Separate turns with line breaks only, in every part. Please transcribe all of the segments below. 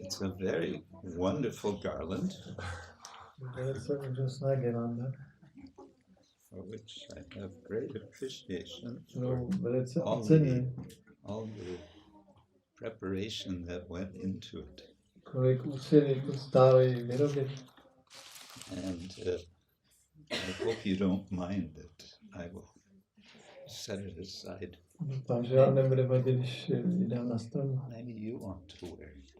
It's a very wonderful garland, for which I have great appreciation for all the preparation that went into it. And I hope you don't mind that I will set it aside. Maybe you want to wear it.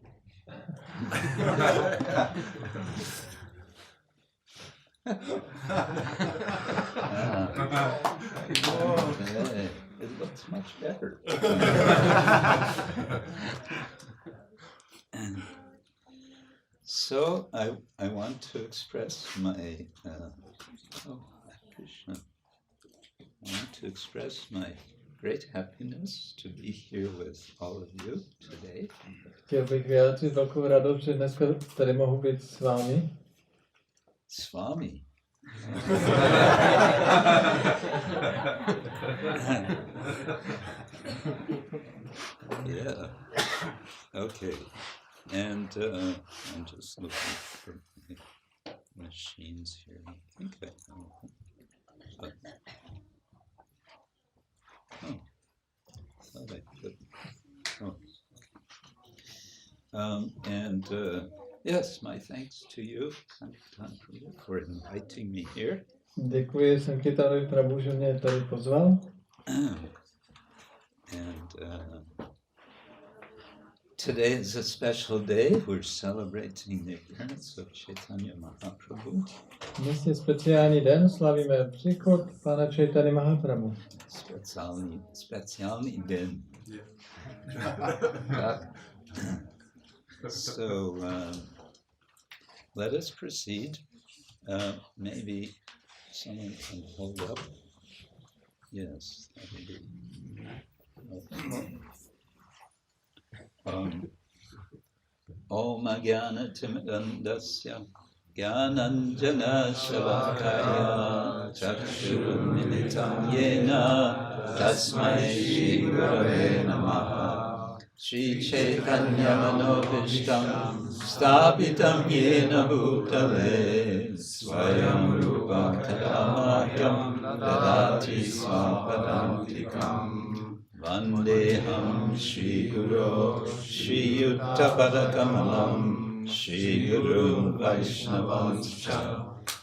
Okay. It looks much better. And so I want to express my Krishna. I want to express my great happiness to be here with all of you today. Chtěl bych vyjádřit velkou radost, že dneska tady mohu být s vámi. Swami. Yeah. Okay. And I'm just looking for my machines here. I think I know. But, thought I could. Yes, my thanks to you, Kathañcana, for inviting me here.
Děkuji Sankirtanovi Prabhu, že mě tady pozval.
And today is a special day. We're celebrating the appearance of Chaitanya Mahāprabhu.
Dnes je speciální den, slavíme příchod Pana Chaitanya Mahāprabhu.
Speciální den. So let us proceed. Maybe someone can hold up. Yes, that would be. Om Ajnana Timidandasya Jnananjana Shalakaya Chakshurumilitam Yena Tasmai Shri Gurave Namaha Śrī Caitanya Manobhishtam Sthapitam Yena Bhutale Swayam Rupa Kadamahyam Dadati Svapadantikam Vandeham Shri Guru Shri Yuttapadakamam Shri Guru Vaishnavanscha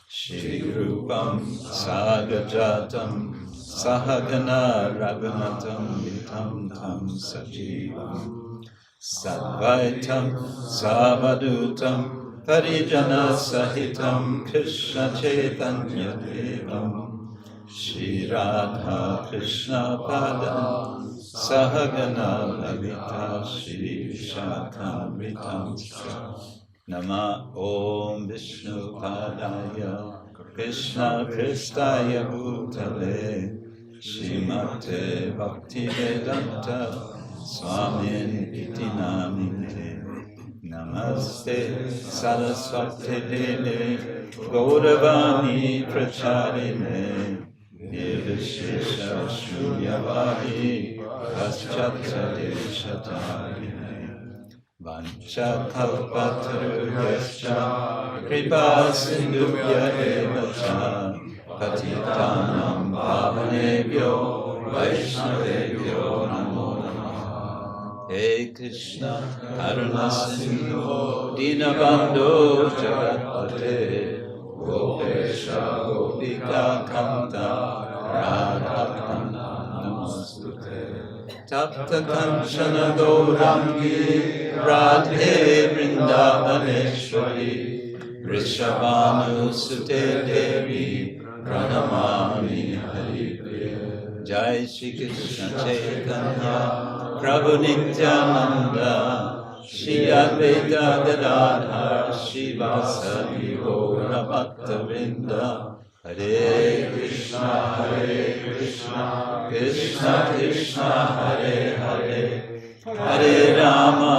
Shri Rupam Sagajatam Sahagana Raghunatam Vitam Tam Sajivam Sadvaitam Savadutam Parijana Sahitam Krishna Caitanya Devam Śrī Radha Krishna Padam Sahagana Lalita Śrī Caitanya Nama Om Vishnu Padaya Krishna Kristaya Bhutale Śrīmate Bhaktivedanta Swamin Iti Namine Namaste Saraswati Deve Gauravani Pracharine Nirvishesha Shunyavadi Paschatya Deshatarine Vancha Kalpataruyascha Kripa Sindhubhya Evacha Patitanam Pavanebhyo Vaishnavebhyo Namo Namaha He Krishna Karuna Sindhu Dinabandho Jagatpate Gopesha Gopika Kanta Radha-kanta Namostute Tapta Kanchana Gaurangi Radhe Vrindavaneshwari Vrishabhanu Sute Devi Pranamami Haripriya Jai Shri Krishna Chaitanya Prabhu Nityananda Shri Advaita Gadadhar Shivasadi Gaura Bhaktavrinda Hare Krishna Krishna Krishna Hare Hare Hare Rama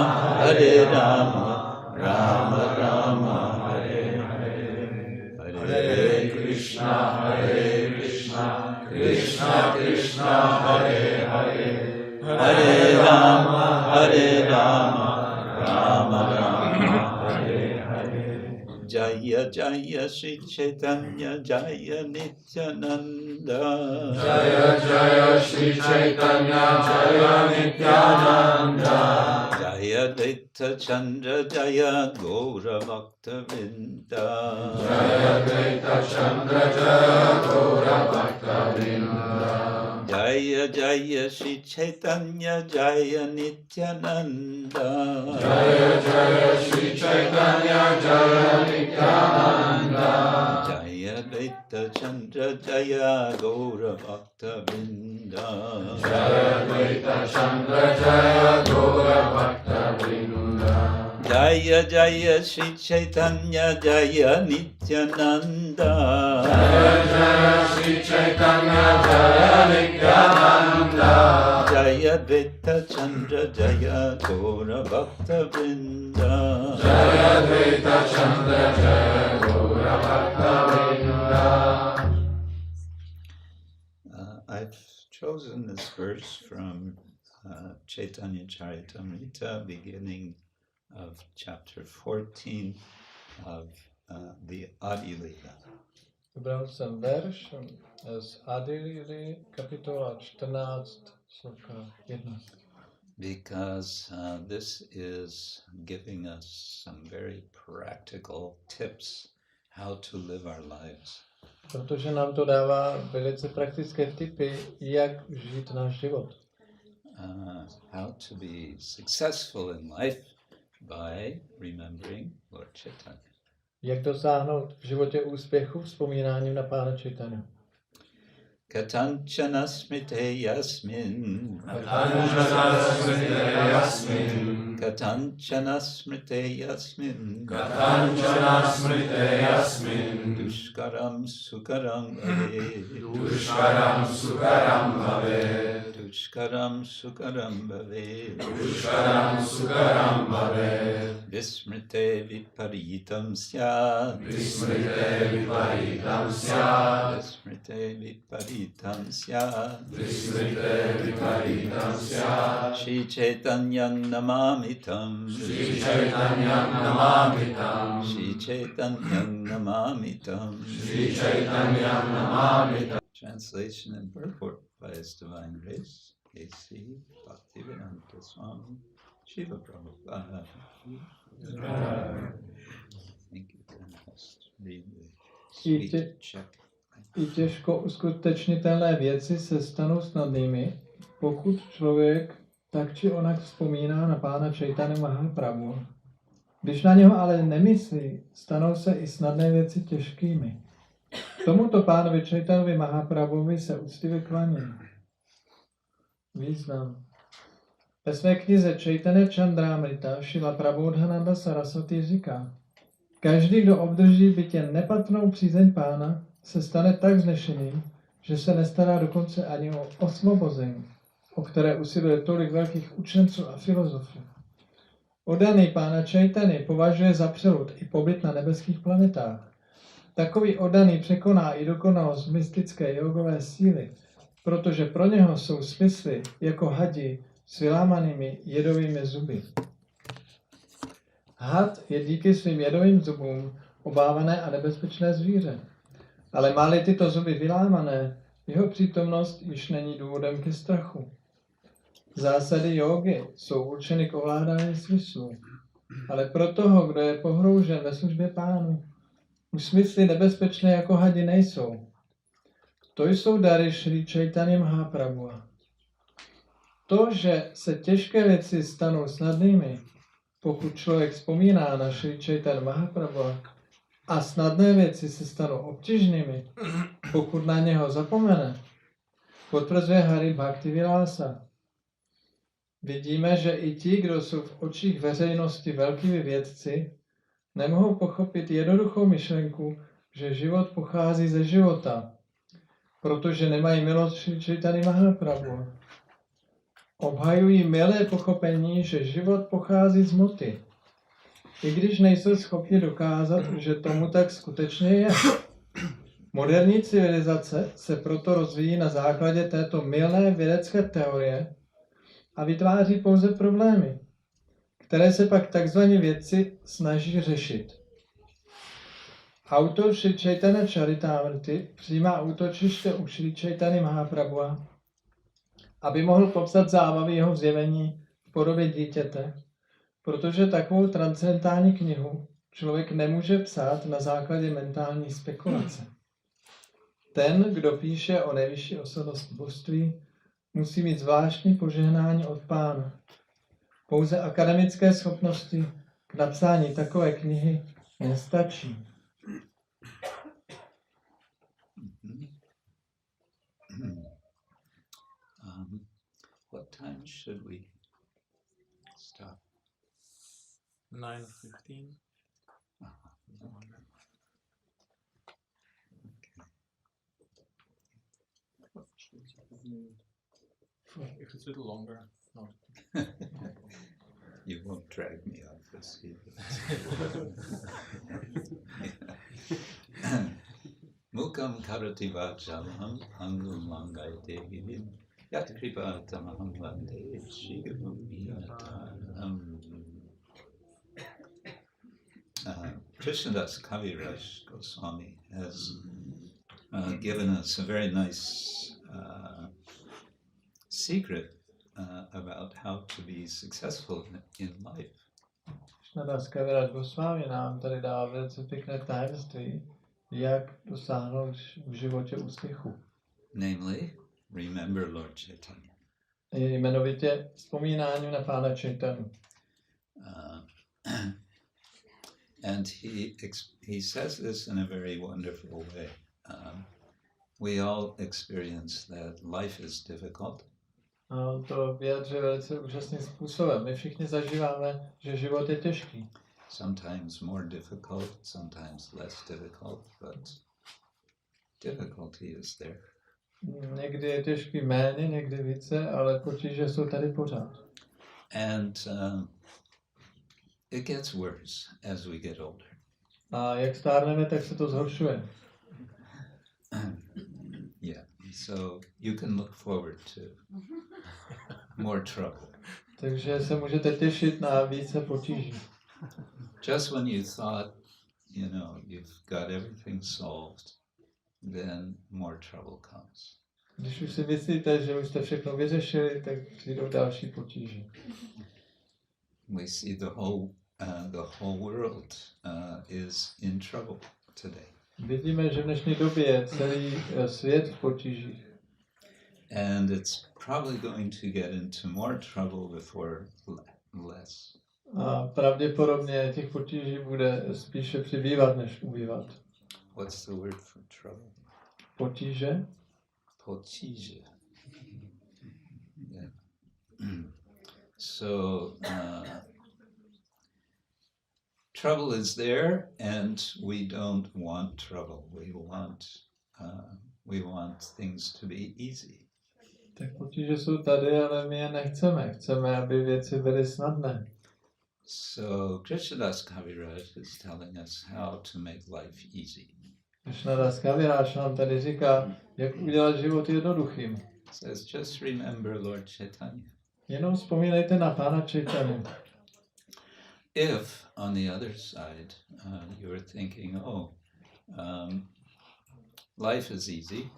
Rama Rama Hare Hare Hare Krishna Krishna Krishna Hare Hare Hare Rama Rama Rama Jaya Jaya Śrī Caitanya Jaya Nityananda.
Jaya Jaya Śrī Caitanya Jaya Nityananda.
Jaya Dvaita Chandra Jaya Gaura Bhakta-vrinda.
Jaya Dvaita Chandra Jaya Gaura Bhakta-vrinda.
Jaya Jaya Śrī Caitanya Jaya Nityananda.
Jaya Jaya Śrī Caitanya Jaya Nityananda.
Jaya Dvaita Chandra Jaya Gaura Bhakta-vrinda.
Jaya Dvaita Chandra Jaya Gaura Bhakta-vrinda.
Jaya Jaya Śrī Caitanya Jaya Nityananda.
Jaya Jaya Śrī Caitanya Jaya Nityananda.
Jaya Dvaita Chandra Jaya Gaura Bhakta-vrinda.
Jaya Dvaita Chandra Jaya Gaura Bhakta-vrinda.
I've chosen this verse from Chaitanya-charitamrita, beginning of chapter 14 of the Adi-lila.
Vybral jsem verš z Adi-lily, kapitola 14, sloka 1.
Because this is giving us some very practical tips how to live our lives.
Protože nám to dává velice praktické tipy, jak žít náš život.
How to be successful in life by remembering Lord Caitanya.
Jak dosáhnout v životě úspěchu vzpomínáním na Pána Chaitanya.
Kathañcana smṛte yasmin.
Kathañcana smṛte yasmin.
Kathañcana smṛte yasmin.
Kathañcana smṛte yasmin.
Duṣkaraṁ sukaram bhavet.
Duṣkaraṁ sukaram bhavet.
Duṣkaraṁ sukaram bhavet.
Duṣkaraṁ sukaram bhavet.
Vismṛte viparītaṁ syāt.
Vismṛte viparītaṁ syāt.
Vismṛte viparītaṁ syāt.
Vismṛte viparītaṁ syāt.
Śrī Caitanyam namāmi tam.
śrī-caitanyam namāmi.
Śrī-caitanyam namāmi.
śrī-caitanyam namāmi.
Translation and purport by His Divine Grace, A.C. Bhaktivedanta Swami, Shiva Prabhupada. Thank you. Just read the sweet check.
I těžko uskutečnitelné věci se stanou snadnými, pokud člověk tak či onak vzpomíná na Pána Chaitanya Mahāprabhu. Když na něho ale nemyslí, stanou se i snadné věci těžkými. Tomuto pánovi Chaitanyovi Mahāprabhuvi se úctivě klaním. Význam. Ve své knize Chaitanya-charitamrita Šrīla Prabodhananda Saraswati říká: každý, kdo obdrží bytě nepatrnou přízeň Pána, se stane tak vznešeným, že se nestará dokonce ani o osvobození, o které usiluje tolik velkých učenců a filozofů. Oddaný Pána Chaitanya považuje za přelud i pobyt na nebeských planetách. Takový oddaný překoná i dokonalost mystické jogové síly, protože pro něho jsou smysly jako hadi s vylámanými jedovými zuby. Had je díky svým jedovým zubům obávané a nebezpečné zvíře. Ale má-li tyto zuby vylámané, jeho přítomnost již není důvodem ke strachu. Zásady jógy jsou určeny k ovládání smyslů, ale pro toho, kdo je pohroužen ve službě Pánu, už smysly nebezpečné jako hadi nejsou. To jsou dary Śrī Caitanya Mahāprabhu. To, že se těžké věci stanou snadnými, pokud člověk vzpomíná na Śrī Caitanya Mahāprabhu, a snadné věci se stanou obtížnými, pokud na něho zapomene, potvrzuje Hari Bhakti Vilasa. Vidíme, že i ti, kdo jsou v očích veřejnosti velkými vědci, nemohou pochopit jednoduchou myšlenku, že život pochází ze života, protože nemají milost Śrī Caitanya Mahāprabhu. Obhajují milé pochopení, že život pochází z hmoty, i když nejsou schopni dokázat, že tomu tak skutečně je. Moderní civilizace se proto rozvíjí na základě této mylné vědecké teorie a vytváří pouze problémy, které se pak takzvaní vědci snaží řešit. Autor Śrī Caitanya-charitamrity přijímá útočiště u Śrī Caitanya Mahāprabhu, aby mohl popsat zábavy jeho zjevení v podobě dítěte, protože takovou transcendentální knihu člověk nemůže psát na základě mentální spekulace. Ten, kdo píše o nejvyšší osobnosti božství, musí mít zvláštní požehnání od Pána. Pouze akademické schopnosti k napsání takové knihy nestačí.
What time should we stop?
9:15. If it's a little longer, no.
You won't drag me off this either. Mukam karati vācālam angum langayate vidim yat viparītamaham vande śrī-caitanya. Krishnadas Kaviraj Goswami has given us a very nice secret about how to be successful in life.
Krishnadas Kaviraj Goswami nám tady dá velice pěkné tajemství, jak dosáhnout v životě úspěchu.
Namely, remember Lord Caitanya.
Jmenovitě vzpomínání na Pána Chaitanya.
And he says this in a very wonderful way. We all experience that life is difficult.
A on to vyjadřuje velice úžasným způsobem. My všichni zažíváme, že život je těžký.
Sometimes more difficult, sometimes less difficult, but difficulty is there.
Někdy je těžký méně, někdy více, ale potíže jsou tady pořád.
And it gets worse as we get older.
A jak stárneme, tak se to zhoršuje.
Yeah, so you can look forward to more trouble.
Takže se můžete těšit na více potíží.
Just when you thought, you know, you've got everything solved, then more trouble comes.
Když už si myslíte, že už jste všechno vyřešili, tak přijdou další potíže.
We see the whole world is in trouble today.
Vidíme, že v dnešní době je celý svět v potížích.
And it's probably going to get into more trouble before less.
A pravděpodobně těch potíží bude spíše přibývat, než ubývat.
What's the word for trouble?
Potíže?
Potíže. Yeah. So trouble is there, and we don't want trouble. We want things to be easy.
Tak potíže jsou tady, ale my je nechceme. Chceme, aby věci byly snadné.
So Krishnadas Kaviraj is telling us how to make life easy.
Krishnadas Kaviraj nám tady říká, jak udělat život jednoduchým.
Says just remember Lord Caitanya.
Jenom vzpomínejte na Pána Chaitanya.
If on the other side you're thinking, life is easy.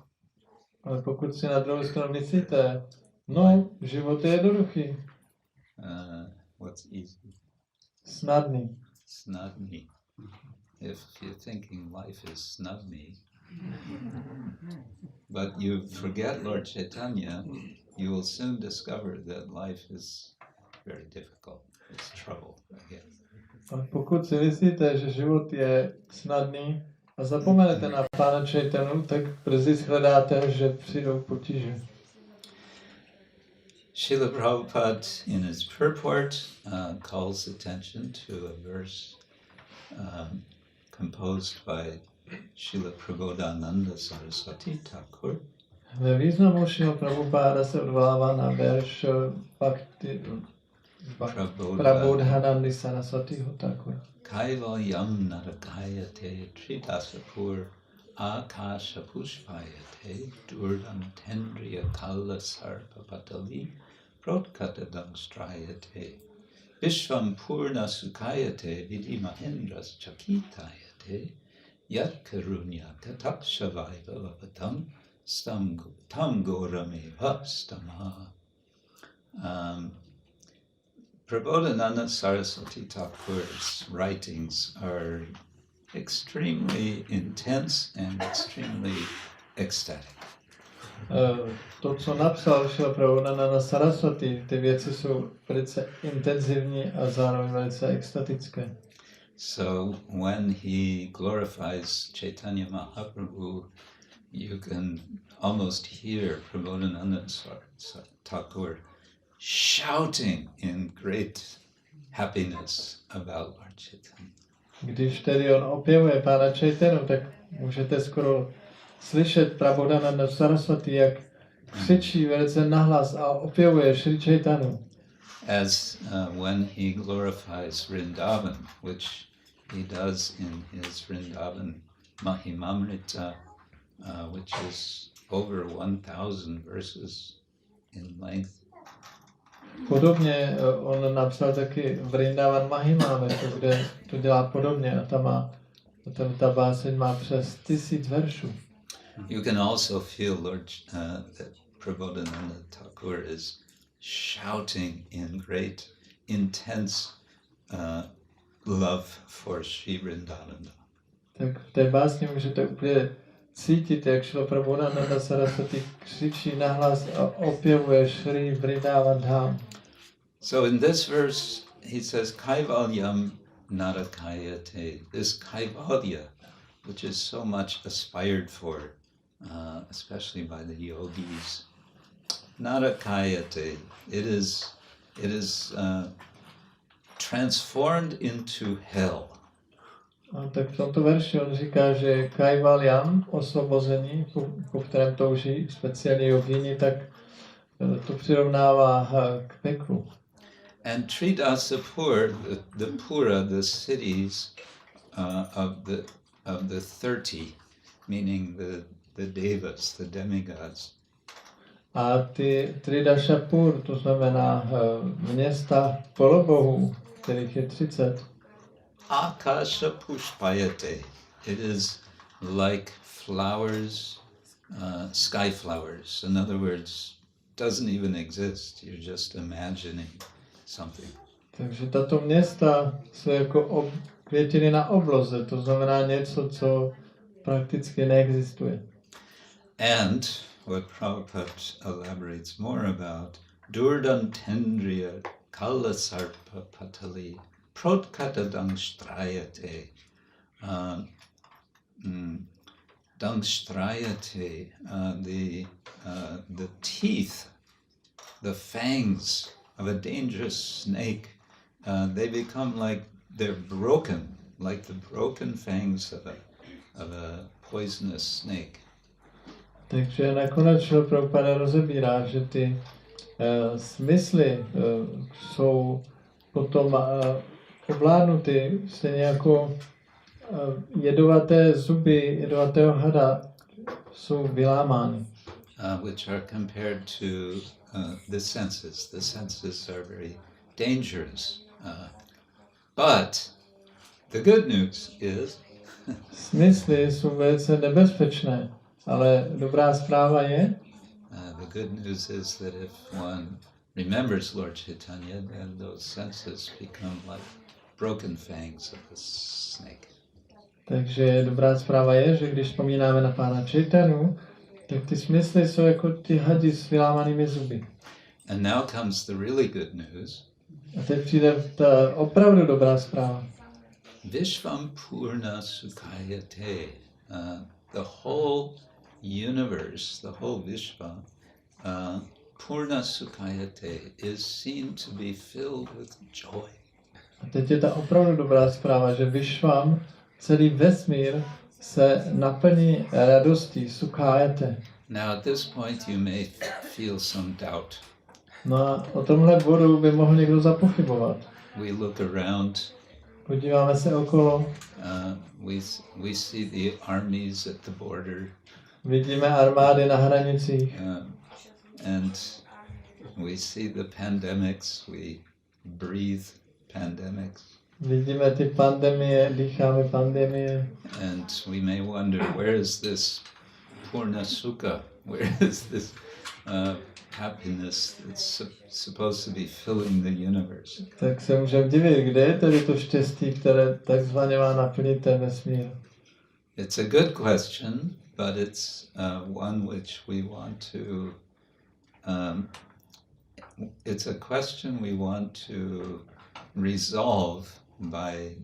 Ale pokud si na druhou stranu myslíte, no, život je jednoduchý.
What's easy?
Snadný.
Snadný. If you're thinking life is snadný, but you forget Lord Caitanya, you will soon discover that life is very difficult. It's trouble again.
A pokud si myslíte, že život je snadný a zapomenete na Pána Chaitanu, tak brzy shledáte, že přijdou potíže.
Srila Prabhupada in his purport calls attention to a verse composed by Srila Prabodhananda Saraswati Thakur.
Ve významu Srila Prabhupáda se odvolává na verš Prabodhanandy Saraswatiho Thakura. Kaiva
yam narakayate tridasapur akasha pushpayate durdam tendriya kalla sarpa patali protkatadam strayate vishvam purna sukayate vidi mahendras chakitayate yat karunya katakshavaiva vapatam tam gorameva stama. Prabodhananda Saraswati Thakur's writings are extremely intense and extremely ecstatic.
To, co napsal Śrīla Prabodhananda Saraswati, ty věci jsou velice intenzivní a zároveň velice extatické.
So when he glorifies Chaitanya Mahāprabhu, you can almost hear Prabodhananda Thakur shouting in great happiness about Lord Chaitanya.
Když tedy on opěvuje Pána Chaitanu, tak můžete skoro slyšet Prabodhananda Saraswati, jak křičí velice nahlas a opěvuje Śrī Caitanu.
As when he glorifies Vrindavan, which he does in his Vrindavan Mahimamrita, which is over 1,000 verses in length.
Podobně on napsal taky Vrindavan Mahimamrita, kde to dělá podobně a ta báseň má přes 1000 veršů.
You can also feel that Prabodhananda Thakur is shouting in great, intense love for Sri Vrindavan.
Tak v té básni můžete úplně cítit, jak Śrīla Prabodhananda Saraswati křičí nahlas a opěvuje Sri Vrindavan Dham.
So in this verse he says Kaivalyam narakayate. This Kaivalya, which is so much aspired for, especially by the yogis. Narakayate. It is transformed into hell.
A tak v tomto verši on říká, že Kaivalyam, osvobození, po kterém touží speciálně jogini, tak to přirovnává k peklu.
And Tridasapur, the Pura, the cities of the 30, meaning the devas, the demigods.
A ty Tridashapur, to znamená města polobohů, kterých je 30.
Akasha pushpayate. It is like flowers, sky flowers. In other words, doesn't even exist. You're just imagining something.
Takže tato města jsou jako květiny na obloze, to znamená něco, co prakticky neexistuje.
And what Prabhupada elaborates more about, Durdan Tendriya Kalasarpa Patali Protkata Dangstrayate. Dangstrayate, the teeth, the fangs of a dangerous snake, they become like they're broken, like the broken fangs of a poisonous snake.
Takže nakonec Śrīla Prabhupada rozebírá, že ty smysly jsou potom ovládnuty stejně jako jedovaté zuby jedovatého hada jsou vylámány.
Which are compared to the senses. The senses are very dangerous. But the good news is
smysly jsou velice nebezpečné, ale dobrá zpráva je,
the good news is that if one remembers Lord Chaitanya, then those senses become like broken fangs of a snake.
Takže dobrá zpráva je, že když vzpomínáme na Pána Chaitanu, tak ty smysly jsou jako ty hadi s vylámanými zuby.
And now comes the really good news.
A teď přijde ta opravdu dobrá zpráva.
Vishvam Purna Sukayate. The whole universe, the whole Vishva, Purna Sukayate, is seen to be filled with joy.
A teď je ta opravdu dobrá zpráva, že Vishvam, celý vesmír, se naplní radostí, sukayate.
Now at this point you may feel some doubt.
No a o tomhle bodu by mohl někdo zapochybovat.
We look around.
Podíváme se okolo.
We see the armies at the border.
Vidíme armády na hranicích.
And we see the pandemics. We breathe pandemics.
Vidíme ty pandemie, dýcháme pandemie.
And we may wonder, where is this purna sukha? Where is this happiness that's supposed to be filling the universe?
Tak se můžeme divit, kde je tedy to štěstí, které takzvaně má naplnit ten vesmír.
It's a good question, but it's one which we want to. It's a question we want to resolve by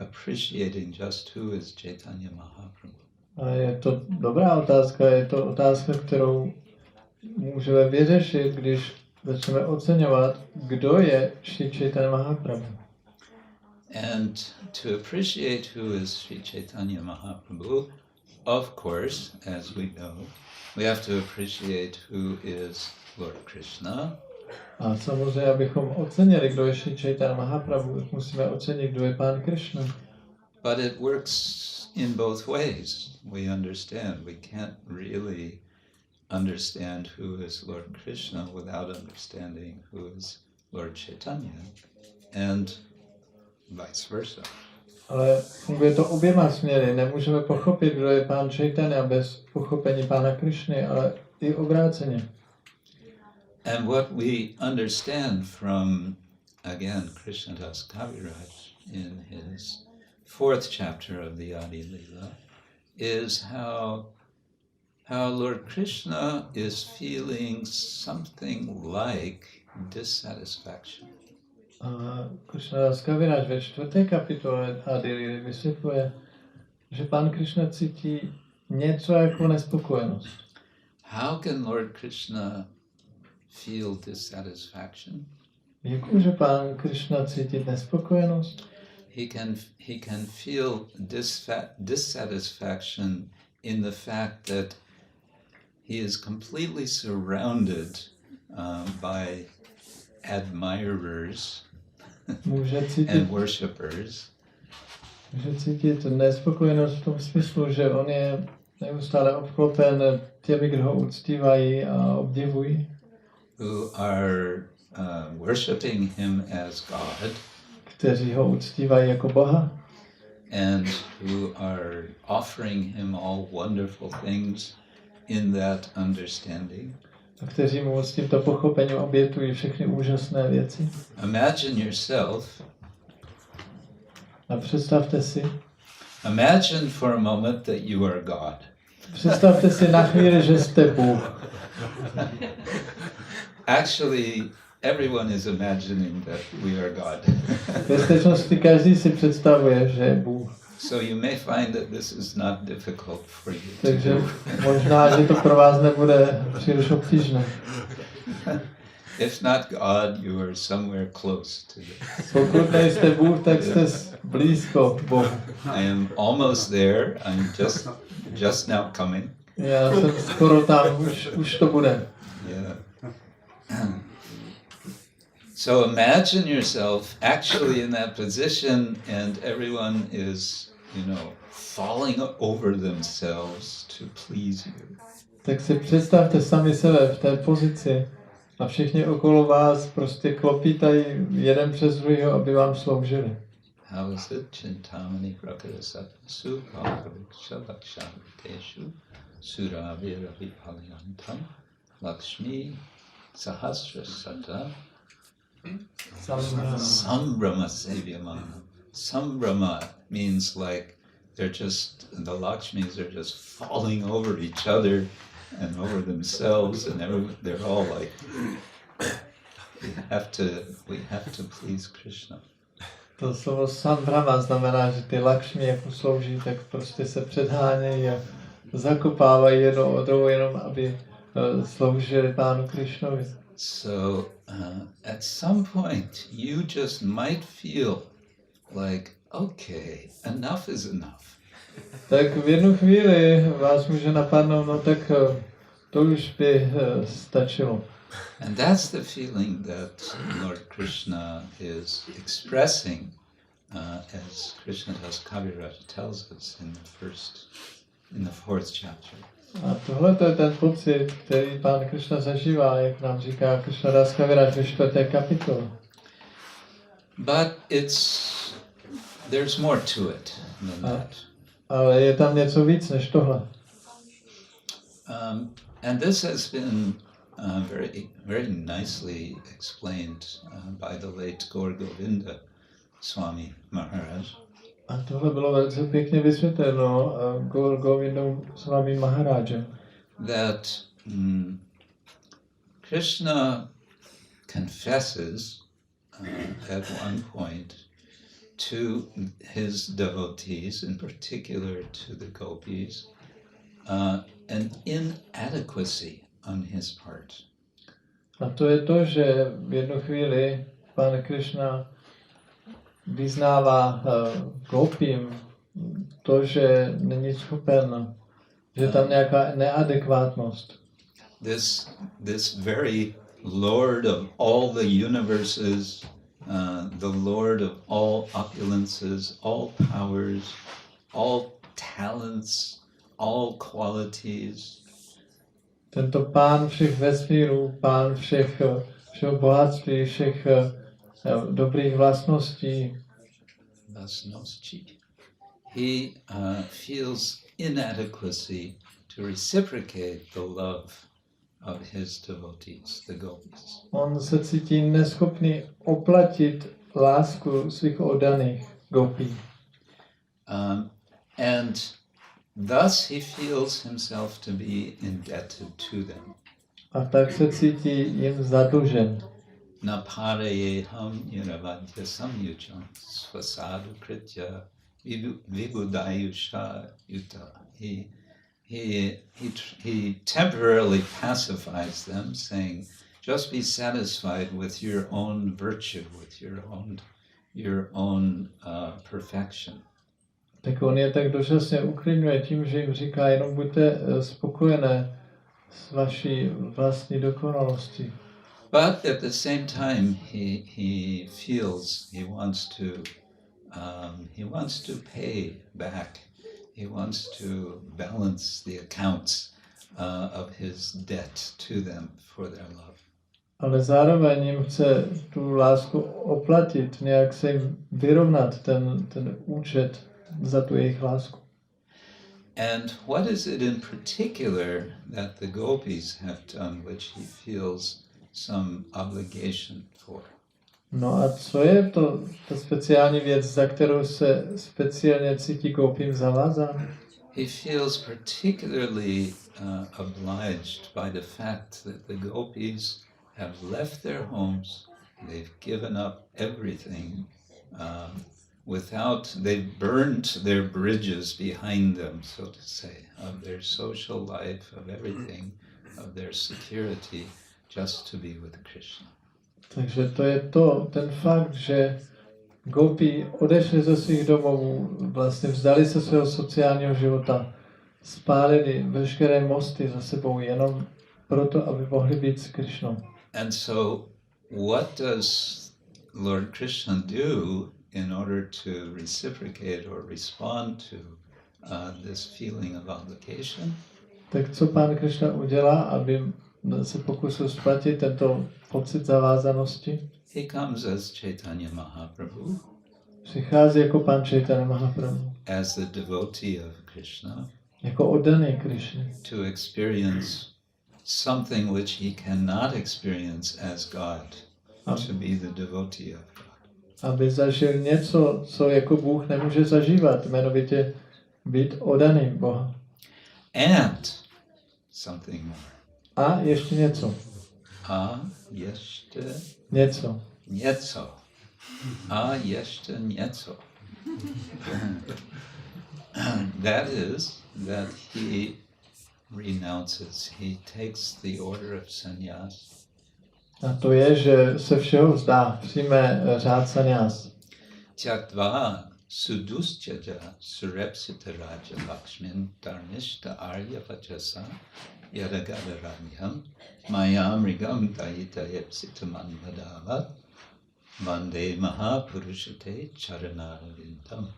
appreciating just who is Chaitanya Mahāprabhu.
A je to dobrá otázka, je to otázka, kterou můžeme vyřešit, když začneme oceňovat, kdo je Śrī Caitanya Mahāprabhu.
And to appreciate who is Śrī Caitanya Mahāprabhu, of course, as we know, we have to appreciate who is Lord Krishna.
A samozřejmě, abychom ocenili, kdo je Śrī Caitanya Mahāprabhu, musíme ocenit, kdo je Pán Krishna.
But it works in both ways. We understand. We can't really understand who is Lord Krishna without understanding who is Lord Chaitanya, and vice versa.
Ale funguje to oběma směry. Nemůžeme pochopit, kdo je Pán Chaitanya bez pochopení Pána Krishny, ale i obráceně.
And what we understand from, again, Krishnadas Kaviraj in his 4th chapter of the Adi-lila is how Lord Krishna is feeling something like dissatisfaction.
Krishnadas Kaviraj ve 4. kapitole Adi-lily vysvětluje, že Pán Krishna cítí něco jako nespokojenost.
How can Lord Krishna feel dissatisfaction?
Jak může Pán Krishna cítit nespokojenost?
He can feel dissatisfaction in the fact that he is completely surrounded by admirers and worshippers.
Může cítit nespokojenost v tom smyslu, že on je neustále obklopen těmi, kdo ho uctívají a obdivují.
Who are worshipping him as God.
Kteří ho uctívají jako Boha.
And who are offering him all wonderful things in that understanding.
A kteří mu s tímto pochopením obětují všechny úžasné věci.
Imagine yourself.
A představte si.
Imagine for a moment that you are God.
Představte si na chvíli, že jste Bůh.
Actually, everyone is imagining that we are God.
V skutečnosti každý si představuje, že je Bůh.
So you may find that this is not difficult for you.
Takže možná, že to pro vás nebude příliš obtížné.
If not God, you are somewhere close to it.
Pokud nejste Bůh, tak jste blízko Bohu.
I am almost there. I'm just now coming.
Já jsem skoro tam, už to bude.
Yeah. So imagine yourself actually in that position, and everyone is, falling over themselves to please you.
Tak si představte sami sebe v té pozici a všichni okolo vás prostě klopítají jeden přes druhého, aby vám sloužili.
How is it? Chintamani prakarasasu kalpavrikshalakshanteshu suravira viparītaṁ Lakshmi sahasrasata sambrama sevyamana. Sambrama means like the Lakshmis are just falling over each other and over themselves, and they're all like, we have to please Krishna.
To slovo sambrama znamená, že ty Lakšmi, jak slouží, tak prostě se předhánějí a zakopávají jednou od druhou, jenom aby sloužili Pánu Krišnovi.
So at some point you just might feel like, okay, enough is enough.
Tak v jednu chvíli vás může napadnout, no tak to už by stačilo.
And that's the feeling that Lord Krishna is expressing as Krishnadas Kaviraj tells us in the 4th chapter.
A tohle to je ten pocit, který Pán Krishna zažívá, jak nám říká Krishnadas Kaviraj ve 4. kapitole.
But it's there's more to it than that.
Ale je tam něco víc než tohle.
And this has been very nicely explained by the late Gaura Swami Maharaj.
A tohle bylo velice pěkně vysvětleno Govindou Swami Maharajem.
That Krishna confesses at one point to his devotees, in particular to the gopis, an inadequacy on his part.
A to je to, že v jednu chvíli Pán Krishna vyznává gopím to, že není schopen, že tam nějaká neadekvátnost.
This very Lord of all the universes, the Lord of all opulences, all powers, all talents, all qualities.
Tento Pán všech vesmírů, Pán všeho bohatství, všech dobrých vlastností.
He feels inadequacy to reciprocate the love of his devotees, the gopis.
On se cítí neschopný oplatit lásku svých oddaných gopí.
And thus he feels himself to be indebted to them.
A tak se cítí jim zadlužen.
Naparayeham yuravadya samyucham svasadu kritya vibudayusha yuta. He temporarily pacifies them, saying, just be satisfied with your own virtue, with your own perfection.
Tak on je tak dočasně uklidňuje tím, že jim říká, jenom buďte spokojené s vaší vlastní dokonalostí.
But at the same time, he feels he wants to pay back. He wants to balance the accounts of his debt to them for their love.
Ale zároveň jim chce tu lásku oplatit, nějak se jim vyrovnat ten účet za tu jejich lásku.
And what is it in particular that the gopis have done which he feels some obligation for?
No a co je to ta speciální věc, za kterou se speciálně cítí gopím zavázán?
He feels particularly obliged by the fact that the gopis have left their homes, they've given up everything, they've burned their bridges behind them, so to say, of their social life, of everything, of their security, just to be with Krishna.
Takže to je ten fakt, že gopí odešli ze svých domovů, vlastně vzdali se svého sociálního života, spálili veškeré mosty za sebou jenom proto, aby mohli být s Krishnou.
And so what does Lord Krishna do in order to reciprocate or respond to this feeling of obligation?
Tak co Pán Krishna udělá, aby se pokusil splatit tento pocit zavázanosti?
He comes as Chaitanya Mahāprabhu,
Přichází jako Pán Chaitanya Mahāprabhu,
as the devotee of Krishna,
jako oddaný Krishně,
to experience something which he cannot experience as God, to be the devotee of God.
Aby zažil něco, co jako Bůh nemůže zažívat, jmenovitě být oddaným Boha.
And something more.
A ještě něco.
A ještě
Něco.
něco. A ještě něco. That is that he renounces, he takes the order of sannyas.
A to je, že se všeho vzdá, přijme řád sannyas.
Tyaktva suduschyaja surepsita raja lakshmin dharmishta arya vachasa yadagadaravyam mayamrigam dayita yepsitaman vadavat vande mahapurushate charanaravintam.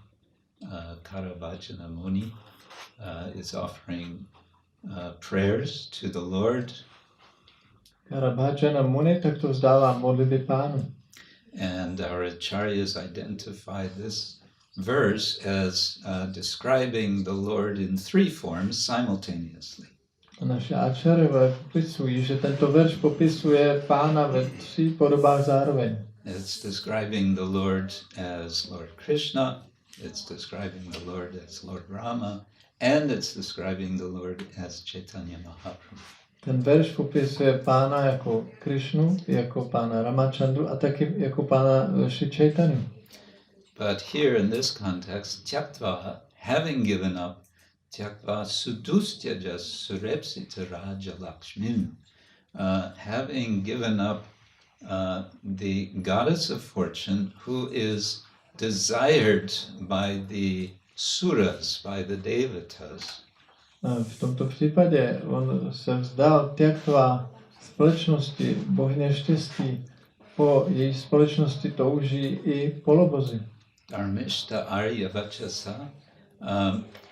Karavachana Muni is offering prayers to the Lord.
Karavachana Muni tak to vzdává modlitby Pánu.
And our acharyas identify this verse as describing the Lord in three forms simultaneously.
A naše áčarové popisují, že tento verš popisuje Pána ve 3 podobách zároveň.
It's describing the Lord as Lord Krishna, it's describing the Lord as Lord Rama, and it's describing the Lord as Chaitanya Mahāprabhu.
Ten verš popisuje Pána jako Krišnu, jako Pána Ramachandru a taky jako Pána Śrī Caitanya.
But here in this context, tyaktva, having given up, tyaktva sudustyaja surepsita raja lakshmin, having given up the goddess of fortune who is desired by the suras, by the devatas.
V tomto případě on se vzdal tyaktva společnosti bohyně štěstí. Po její společnosti touží i polobozy.
Dharmishta arya vachasa,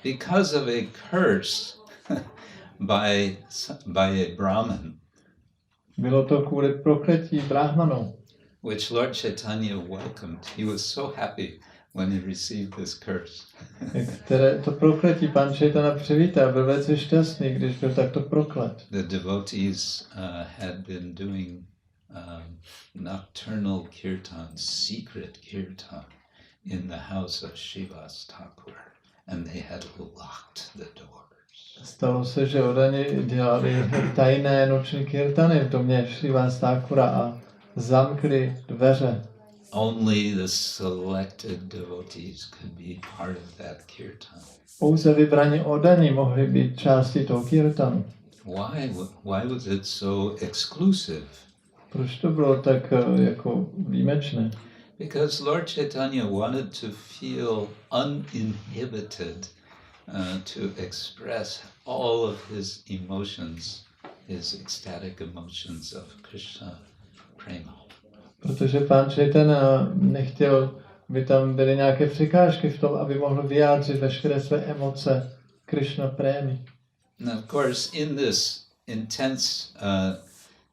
because of a curse by a Brahmin,
Bylo to kvůli prokletí brahmanou,
which Lord Chaitanya welcomed. He was so happy when he received this curse.
které to prokletí pan Chaitanya přivítal, byl velice šťastný, když byl takto proklet.
The devotees had been doing nocturnal kirtan, secret kirtan, in the house of Srivas Thakur, and they had locked the doors.
Stalo se, že odani dělali tajné noční kirtany v domě Srivas Thakura a zamkli dveře.
Only the selected devotees could be part of that kirtan.
Pouze vybraní oddaní mohli být částí toho kirtanu.
Why was it so exclusive?
Proč to bylo tak jako výjimečné?
Because Lord Chaitanya wanted to feel uninhibited, to express all of his emotions, his ecstatic emotions of Krishna prema.
Protože pán Chaitanya nechtěl, aby tam byly nějaké překážky v tom, aby mohl vyjádřit veškeré své emoce Krishna prémy.
And of course, in this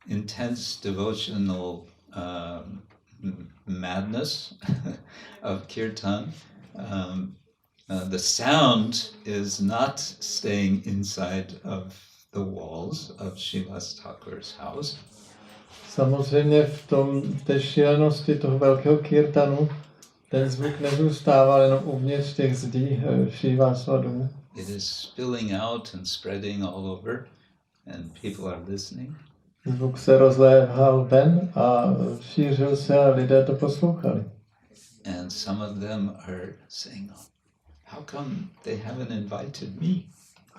intense devotional madness of kirtan, the sound is not staying inside of the walls of Srivas Thakur's house.
Samozřejmě v té šílenosti toho velkého kirtanu ten zvuk nezůstával jenom uvnitř těch zdí Srivasova domu.
It is spilling out and spreading all over, and people are listening.
Zvuk se rozléhal ven a šířil se a lidé to poslouchali.
And some of them are saying, how come they haven't invited me?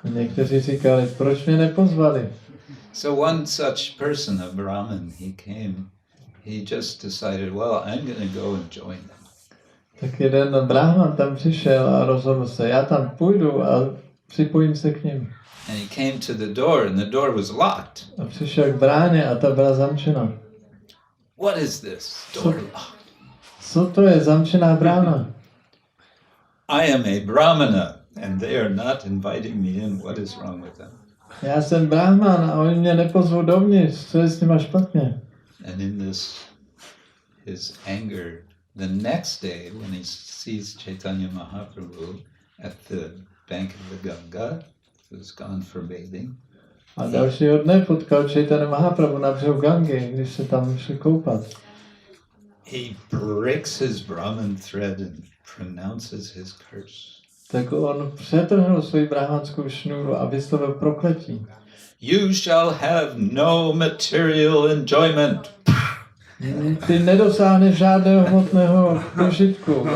A někteří říkali, proč mě nepozvali?
So one such person, a Brahmin, he came, he just decided, well, I'm going to go and join them.
Tak jeden brahman tam přišel a rozhodl se, já tam půjdu a připojím se k ním.
And he came to the door, and the door was locked.
A přišel k bráně a ta byla zamčena.
What is this? Door locked.
Co to je zamčená brána?
I am a Brahmana, and they are not inviting me in. What is wrong with them?
Já jsem brahman a oni mě nepozvou dovnitř, co je s nima špatně?
And in this, his anger, the next day when he sees Chaitanya Mahāprabhu at the bank of the Ganga, who's gone for bathing,
A dalšího dne potkal Chaitanya Mahāprabhu na břehu Gangy, když se tam šli koupat.
he breaks his Brahman thread and pronounces his curse.
Tak on přetrhnul svoji brahmanskou šňůru a vyslovil prokletí.
You shall have no material enjoyment.
Ty nedosáhneš žádného hmotného požitku.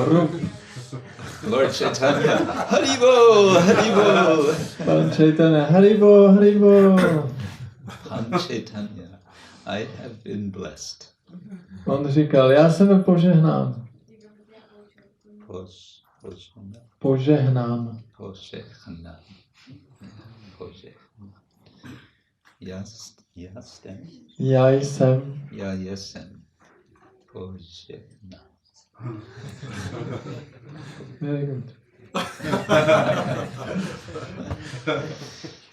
Lord Chaitanya, Haribol, Haribol.
Pan Chaitanya, Haribo, Haribo.
Pan Chaitanya, I have been blessed.
On říkal, já jsem byl požehnán. Požehnán.
Požehnán. Jastem.
Já jsem.
Já jsem. Požehnán.
Very good.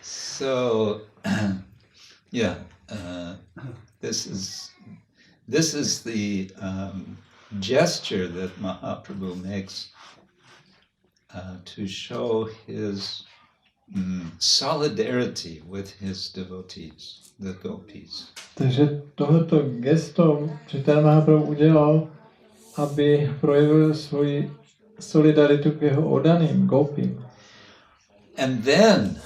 So, yeah, this is the gesture that Mahaprabhu makes to show his solidarity with his devotees, the gopis.
Takže tohoto gesto Chaitanya Mahāprabhu udělal, aby projevil svoji solidaritu k jeho oddaným gopím.
And then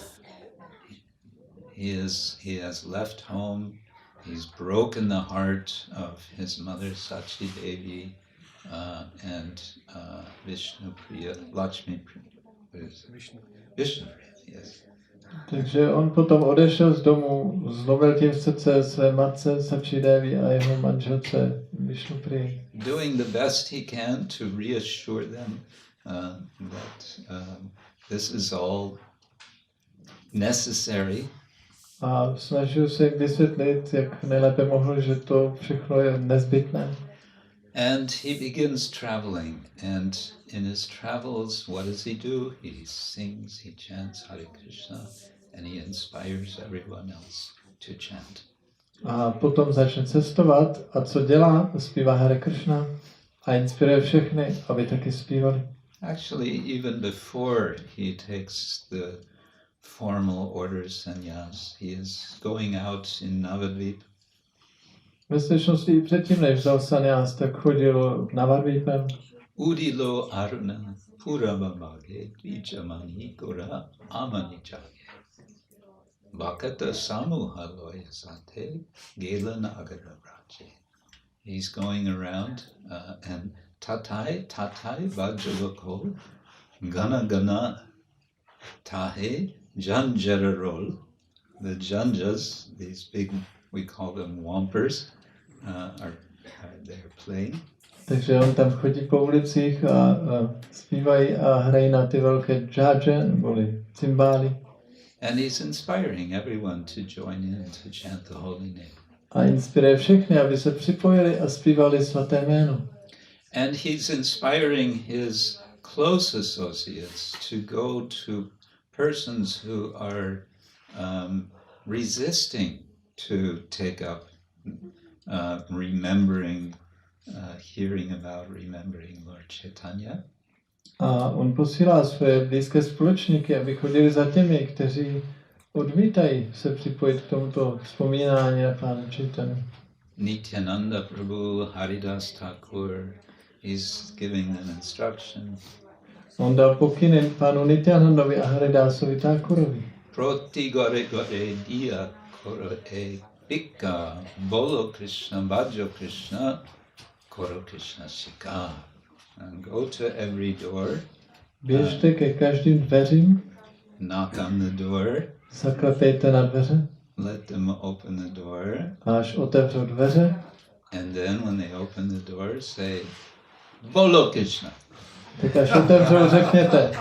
he has left home. He's broken the heart of his mother Sachi Devi and Vishnupriya, Lakshmi Priya. Vishnupriya, yes.
Takže on potom odešel z domu, zlomil tím srdce své matce Sachi Devi a jeho manželce Vishnupriya.
Doing the best he can to reassure them that this is all necessary.
A snažil se jim vysvětlit, jak nejlépe mohl, že to všechno je nezbytné.
And he begins traveling, and in his travels, what does he do? He sings, he chants Hare Krishna, and he inspires everyone else to chant.
A potom začne cestovat a co dělá? Zpívá Hare Krishna a inspiruje všechny, aby taky zpívali.
Actually, even before he takes the formal order sannyas, he is going out in Navadvip.
Ve skutečnosti i předtím, než vzal sannyas, tak chodil na Navadvipem.
Udilo aruna purabhavage dvijamani gora amanichage. Vakata samuha loyasate gela nagaravaje. He's going around and tatai vajravako gana gana tahe janjararol. The janjas, these big, we call them wampers, they're playing.
Takže on tam chodí po ulicích a zpívají a hrají na ty velké džádže, neboli cymbály.
And he's inspiring everyone to join in to chant the holy name.
A inspiruje všechny, aby se připojili a zpívali svaté jméno.
And he's inspiring his close associates to go to persons who are resisting to take up hearing about remembering Lord Caitanya.
A on posílá své blízké společníky, aby chodili za těmi, kteří odmítají se připojit k tomuto vzpomínání na Pána Chaitanya.
Nityananda Prabhu, Haridas Thakur, he's giving them instruction.
On dal pokyny pánu Nityanandovi a Haridasovi Thakurovi.
Proti gore gore dia koro e pika bolo Krishna bhajo Krishna koro Krishna shika. And go to every door.
Běžte ke každým dveřím.
Knock on the door.
Zaklepejte na dveře.
Let them open the door.
Až otevřou dveře.
And then when they open the door, say, Bolo Krishna.
Tak až otevřou, řekněte,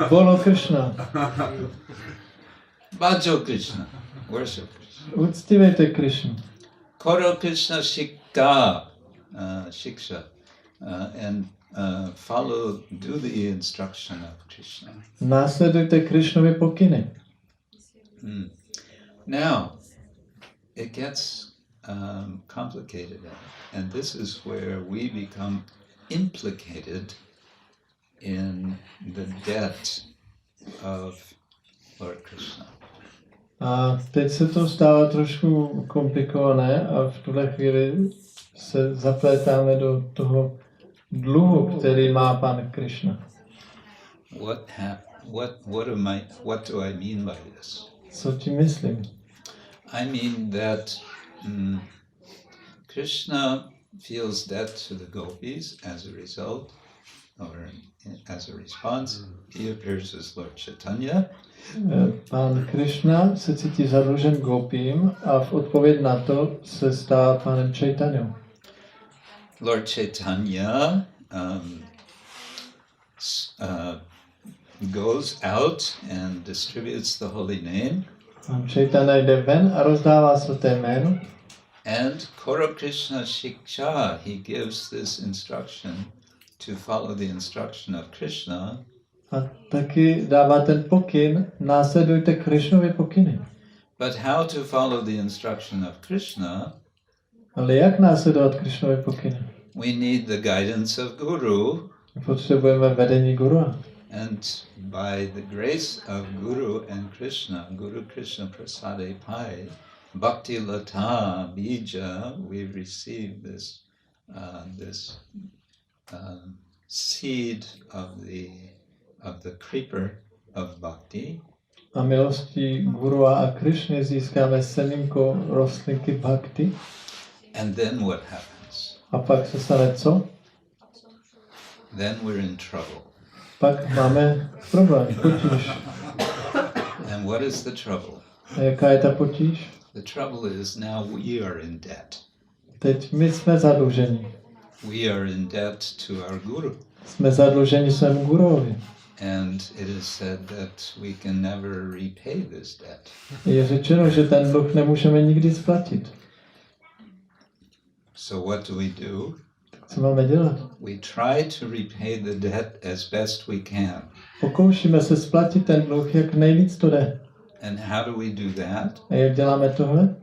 Bolo Krishna.
Bhajo Krishna. Worship Krishna.
Uctívejte Krishnu.
Koro Krishna shika. Shiksha. And do the instruction of Krishna.
Následujte Krishnovy pokyny.
Now, it gets complicated, and this is where we become implicated in the debt of Lord Krishna.
A teď se to stává trošku komplikované a v tuhle chvíli se zaplétáme do toho dluhu, který má Pán Krishna.
What do I mean by this?
Co tím myslím?
I mean that Krishna feels debt to the gopis as a result, or as a response. He appears as Lord Caitanya.
Pán Krishna se cítí zadlužen gopím a v odpověď na to se stává Pánem Chaitanyou.
Lord Caitanya goes out and distributes the holy name.
Pán Chaitanya jde ven a rozdává svaté jméno.
And Koro Krishna Shiksha, he gives this instruction to follow the instruction of Krishna.
A taky dává ten pokyn, následujte Krishnovy pokyny.
But how to follow the instruction of Krishna?
Ale jak následovat Krishnovy pokyny?
We need the guidance of Guru.
Potřebujeme vedení guru.
And by the grace of Guru and Krishna, Guru Krishna Prasade Pai, Bhakti Lata Bija, we receive this seed of the creeper of bhakti.
A milostí Guru a Krishny získáme semínko rostlinky bhakti.
And then what happens?
A pak se stane co?
Then we're in trouble.
Pak máme problém, potíž.
And what is the trouble?
A jaká je ta potíž?
The trouble is now we are in debt.
Teď my jsme zadluženi.
We are in debt to our guru.
Jsme zadluženi svému guruovi.
And it is said that we can never repay this debt.
Je řečeno, že ten dluh nemůžeme nikdy splatit.
So what do we do?
Co máme dělat?
We try to repay the debt as best we can.
Pokoušíme se splatit ten dluh, jak nejvíc to jde.
And how do we do that?
A jak děláme tohle?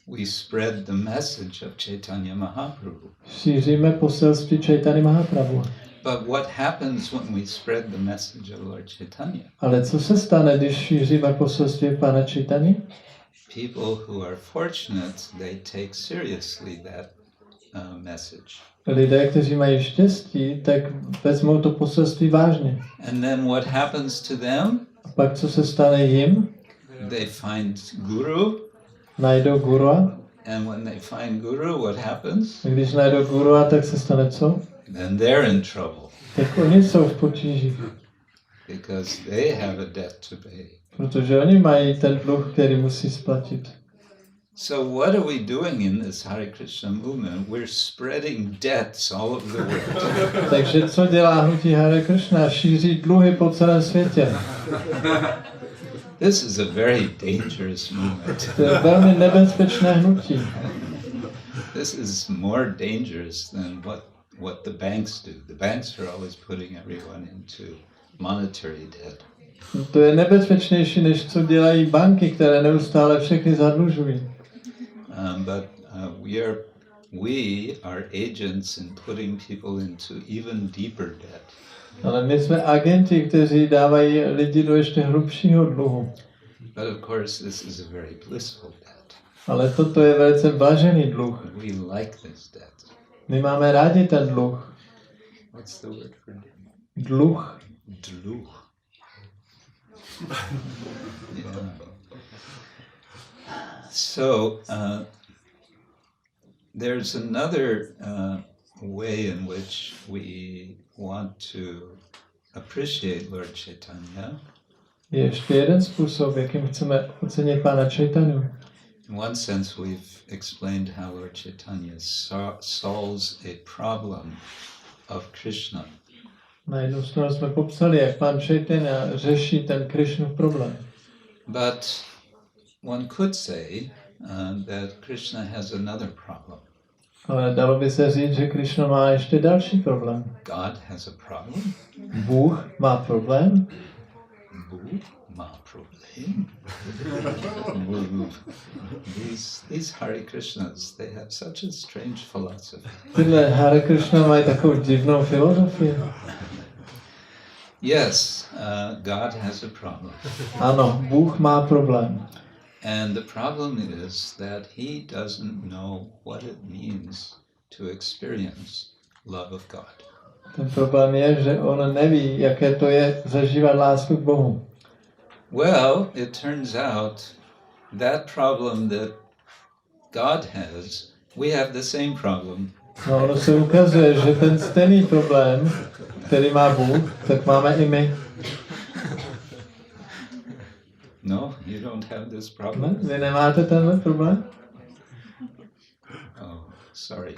We spread the message of Chaitanya Mahāprabhu.
Šíříme poselství Chaitanya Mahāprabhu.
But what happens when we spread the message of Lord Chaitanya?
Ale co se stane, když šíříme poselství Pána Chaitanya?
People who are fortunate, they take seriously that message.
Lidé, kteří mají štěstí, tak vezmou to poselství vážně.
And then what happens to them?
A pak co se stane jim?
They find Guru.
Najdou gurua.
And when they find Guru, what happens?
A když najdou gurua, tak se stane co?
Then they're in trouble.
Tak oni jsou v potíži.
Because they have a debt to pay.
Protože oni mají ten dluh, který musí splatit.
So what are we doing in this Hare Krishna movement? We're spreading debts all over the world.
Takže co dělá hnutí Hare Krishna? Šíří dluhy po celém světě.
This is a very dangerous movement.
To je velmi nebezpečné hnutí.
This is more dangerous than what the banks do. The banks are always putting everyone into monetary debt.
To je nebezpečnější, než co dělají banky, které neustále všechny zadlužují.
But we are agents in putting people into even deeper debt.
Ale my jsme agenti, kteří dávají lidi do ještě hlubšího dluhu.
But of course, this is a very blissful debt.
Ale toto je velice blažený dluh.
We like this debt.
My máme rádi ten dluh.
What's the word for it?
Dluh.
Dluh. Yeah. So there's another way in which we want to appreciate Lord Chaitanya.
Je ještě jeden způsob, jakým chceme ocenit Pána Chaitanyu.
In one sense, we've explained how Lord Chaitanya solves a problem of Krishna.
Na jednu stranu jsme popsali, jak Pán Chaitanya řeší ten Krishnův problém.
But one could say that Krishna has another problem.
Ale dalo by se říct, že Krishna má ještě další problém.
God has a problem.
Bůh má problém.
Bůh má problém. These Hare Krishnas, they have such a strange philosophy.
Tyhle Hare Krishna mají takovou divnou filozofii.
Yes, God has a problem.
Ano, Bůh má problém.
And the problem is that he doesn't know what it means to experience love of God.
Ten problém je, že on neví, jaké to je zažívat lásku k Bohu.
Well, it turns out that problem that God has, we have the same problem.
No, ono se ukazuje, že ten stejný problém, který má Bůh, tak máme i my.
No, you don't have this problem?
Ne? Vy nemáte tenhle problém?
Oh, sorry.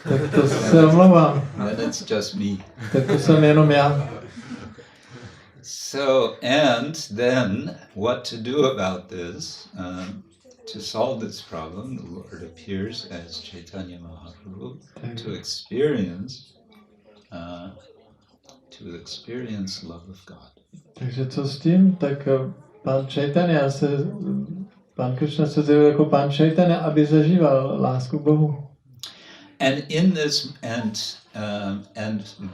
Tak to se omlouvám.
Then it's just me.
Tak to jsem jenom já.
So, and then what to do about this? To solve this problem, the Lord appears as Chaitanya Mahāprabhu to experience love of God.
Takže co s tím? Tak Pán Krishna se zjevil jako Pán Chaitanya, aby zažíval lásku k Bohu.
And in this, and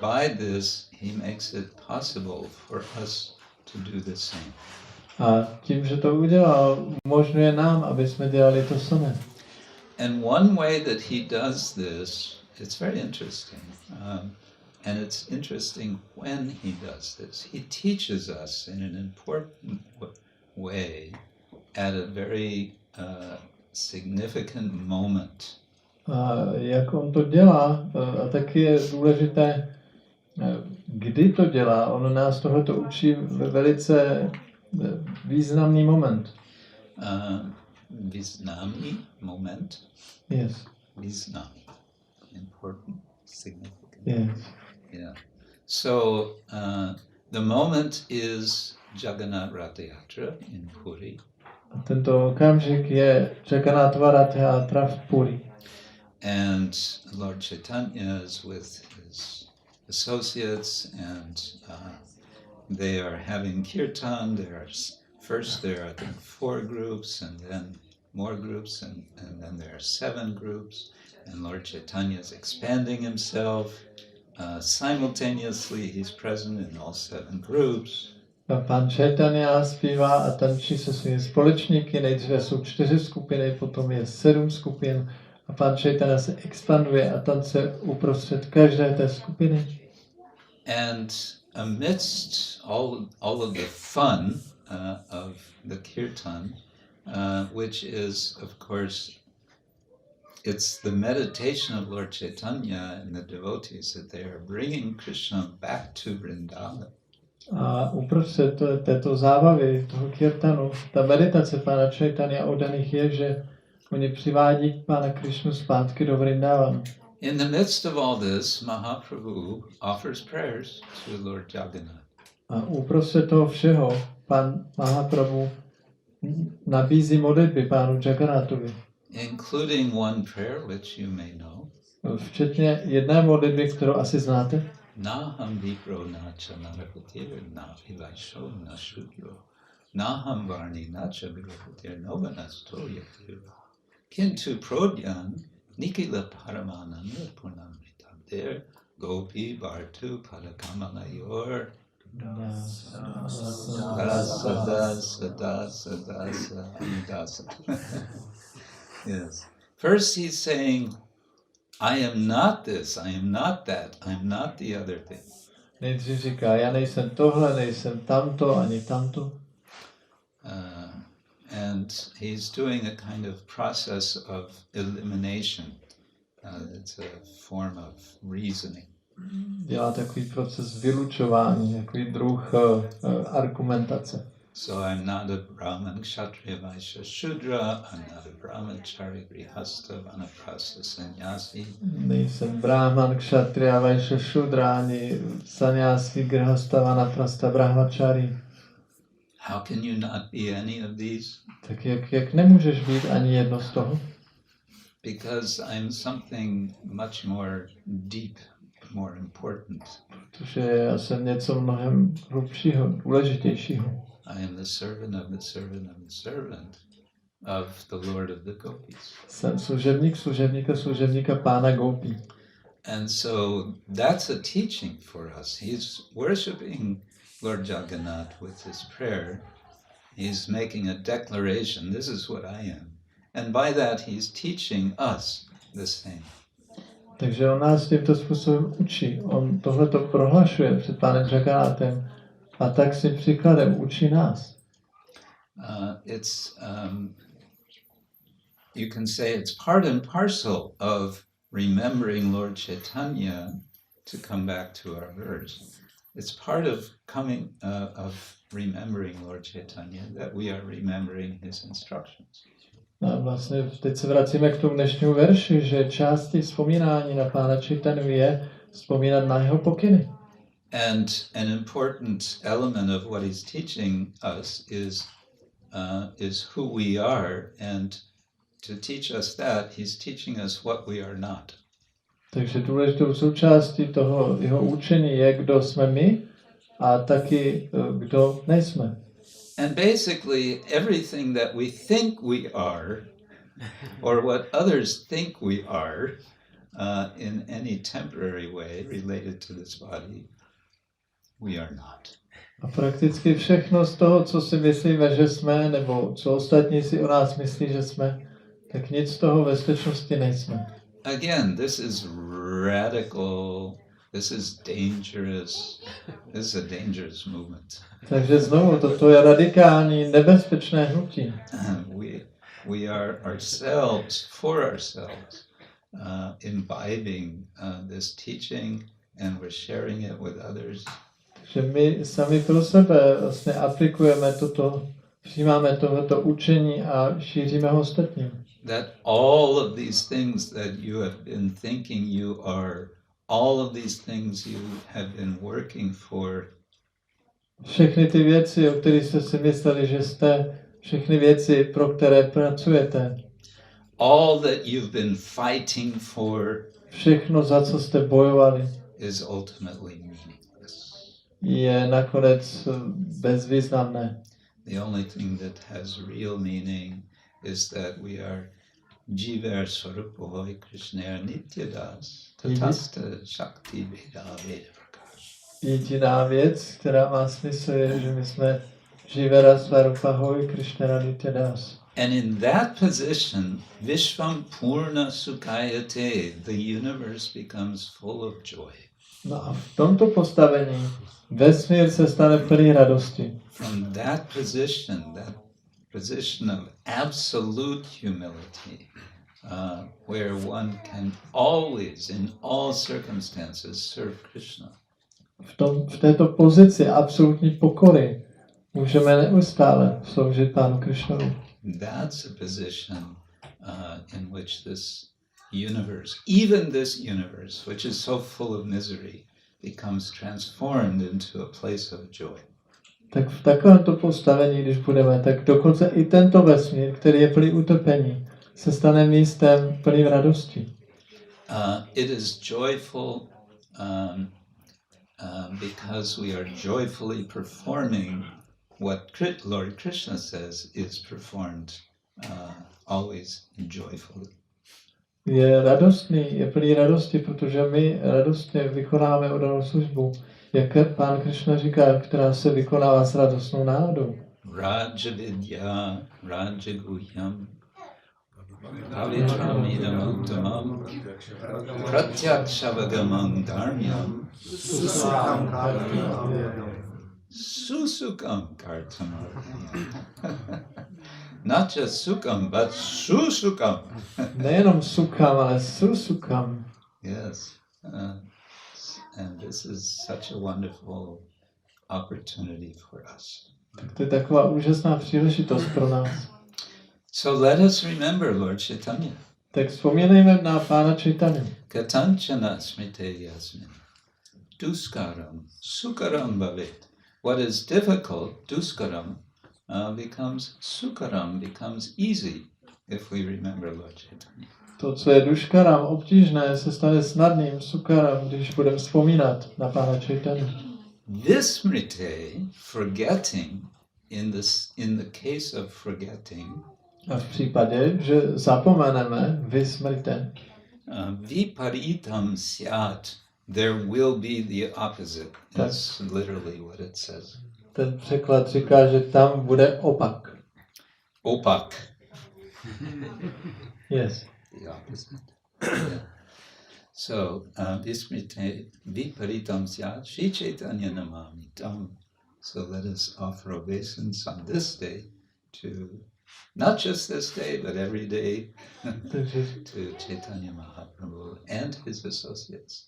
by this, he makes it possible for us to do the same.
A tím, že to udělal, umožňuje nám, aby jsme dělali to samé.
And one way that he does this, it's very interesting. And it's interesting when he does this. He teaches us in an important way at a very significant moment.
A jak on to dělá, a taky je důležité, kdy to dělá. On nás tohleto učí ve velice významný moment.
Významný moment?
Yes.
Významný. Important, significant.
Yes.
Yeah. So the moment is Jagannath Rath Yatra in Puri.
A tento okamžik je Jagannathova Rath Yatra v Puri.
And Lord Caitanya is with his associates, and they are having kirtan. First there are, I think, 4 groups, and then more groups, and then there are 7 groups. And Lord Caitanya is expanding himself. Simultaneously, he's present in all 7 groups.
Pán Chaitanya zpívá a tančí se svými společníky. Nejdříve jsou 4 skupiny, potom je 7 skupin. A pán Chaitanya se expanduje a tancuje uprostřed každé té skupiny.
And amidst all of the fun of the kirtan, which is, of course, it's the meditation of Lord Caitanya and the devotees that they are bringing Krishna back to Vrindavan.
A uprostřed této zábavy, toho kirtanu, ta meditace pána Chaitanya oddaných je, že oni přivádí pána Krishnu zpátky do Vrindavan.
In the midst of all this, Mahaprabhu offers prayers to Lord Jagannath.
A uprostřed toho všeho pán Mahaprabhu nabízí modlitby pánu Jagannathovi.
Including one prayer which you may know.
Včetně jedné modlitby, kterou asi znáte.
Naham vipro nacha narapatir na vivaisho na shudro. Naham varni nacha vivapatir novanasto yatira. Kintu prodyan nikila paramananda purnamrita. There gopi bartu padakamalayor. Dasa. Yes. First he's saying, I am not this, I am not that, I am not the other thing.
Nejdřív říká, já nejsem tohle, nejsem tamto, ani tamto.
And he's doing a kind of process of elimination. It's a form of reasoning.
Dělá takový proces vylučování, takový druh argumentace.
So I'm not a Brahman, Kshatriya, Vaishya, Shudra. I'm not a Brahmachari, Grihastha, Vanaprastha, Sannyasi.
Nejsem Brahman, Kshatriya, Vaishya, Shudra, ani Sannyasi, Grihastha, Vanaprastha, Brahmachari.
How can you not be any of these?
Tak jak nemůžeš být ani jedno z toho?
Because I'm something much more deep, more important.
Protože já jsem něco mnohem hlubšího, důležitějšího.
I am the servant of the servant of the servant of the Lord of the Gopis.
Jsem služebníka pána Gopi.
And so that's a teaching for us. He's worshipping Lord Jagannath with his prayer. He's making a declaration, this is what I am. And by that he's teaching us the same.
Takže on nás tímto způsobem učí. On tohleto prohlašuje před pánem Jagannathem a tak si příkladem učí nás.
You can say it's part and parcel of remembering Lord Caitanya to come back to our verse. It's part of of remembering Lord Caitanya that we are remembering his instructions.
A vlastně teď se vracíme k tomu dnešnímu verši, že částí vzpomínání na pána Chaitanyu je vzpomínat na jeho pokyny.
And an important element of what he's teaching us is who we are, and to teach us that, he's teaching us what we are not.
Takže důležitou součástí toho jeho učení je, kdo jsme my a taky kdo nejsme.
And basically everything that we think we are, or what others think we are, in any temporary way related to this body, we are not.
A prakticky všechno z toho, co si myslíme, že jsme, nebo co ostatní si o nás myslí, že jsme, tak nic z toho ve skutečnosti nejsme.
Again, this is radical, this is dangerous, this is a dangerous movement.
Takže znovu, toto je radikální, nebezpečné hnutí.
We are ourselves, for ourselves, imbibing this teaching and we're sharing it with others.
Takže my sami pro sebe vlastně aplikujeme toto, přijímáme tohoto učení a šíříme ho ostatním.
That all of these things that you have been thinking you are, all of these things you have been working for,
všechny ty věci, o kterých jste si mysleli, že jste, všechny věci, pro které pracujete,
all that you've been fighting for,
všechno, za co jste bojovali,
is ultimately meaningless.
je nakonec bezvýznamné.
The only thing that has real meaning is that we are Jivar Swarupohoi Krishna Nityadas Tatasta Shakti Veda Veda Prakash.
Jediná věc, která má smysl, je, že my jsme Jivara Swarupahoi Krishna Nityadas.
And in that position, Vishvam Purna Sukayate, the universe becomes full of joy.
No a v tomto postavení vesmír se stane plný radosti.
From that position of absolute humility, where one can always, in all circumstances, serve Krishna.
V této pozici absolutní pokory můžeme neustále sloužit Pánu Krišnovi.
That's a position in which this universe, even this universe, which is so full of misery, becomes transformed into a place of joy.
Tak v takovémto postavení, když budeme, tak dokonce i tento vesmír, který je plný utrpení, se stane místem plným radosti.
It is joyful because we are joyfully performing what Lord Krishna says is performed always joyfully.
Je radostný, je plný radosti, protože my radostně vykonáme odanou službu, jak Pán Krišna říká, která se vykonává s radostnou náladou.
Raja vidya, raja guhyam, pavitram idam uttamam, pratyakshavagaman dharmyam, susukam kartamartyam. Not just sukam, but susukam.
Nejenom sukam, ale susukam.
Yes. And this is such a wonderful opportunity for us.
Tak to je taková úžasná příležitost pro nás.
So let us remember Lord Caitanya.
Tak vzpomínejme na Pána Chaitanya.
Kathañcana smṛte yasmin. Duṣkaraṁ, sukaram bhavet. What is difficult, duṣkaraṁ, becomes sukaram, becomes easy if we remember Lord Caitanya.
To, co je duṣkaraṁ, obtížné, se stane snadným sukaram, když budeme vzpomínat na Pána Chaitanya.
Vismṛte, forgetting, in the case of forgetting,
a v případě, že zapomeneme vismṛte,
viparītaṁ syāt, there will be the opposite. That's literally what it says.
Ten překlad říká, že tam bude opak.
Opak.
Yes.
The opposite. Yeah. So, vismṛte, viparītaṁ syāt, śrī Caitanya namāmi. So let us offer obeisance on this day to, not just this day, but every day, to Chaitanya Mahāprabhu and his associates.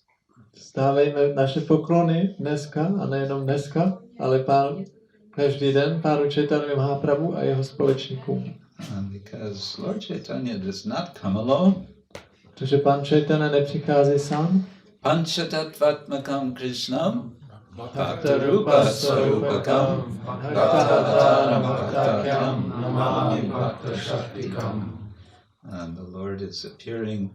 Stávejme naše poklony dneska, a nejenom dneska, ale každý den Pánu Chaitanya Mahāprabhu a jeho společníkům.
Because Lord Chaitanya does not come alone.
Protože Pán Chaitanya nepřichází sám.
Panchatattvatmakam Krishnam Bhaktarupa Sarupakam Bhaktavataram Bhaktakyam namāmi Bhakta-shaktikam. And the Lord is appearing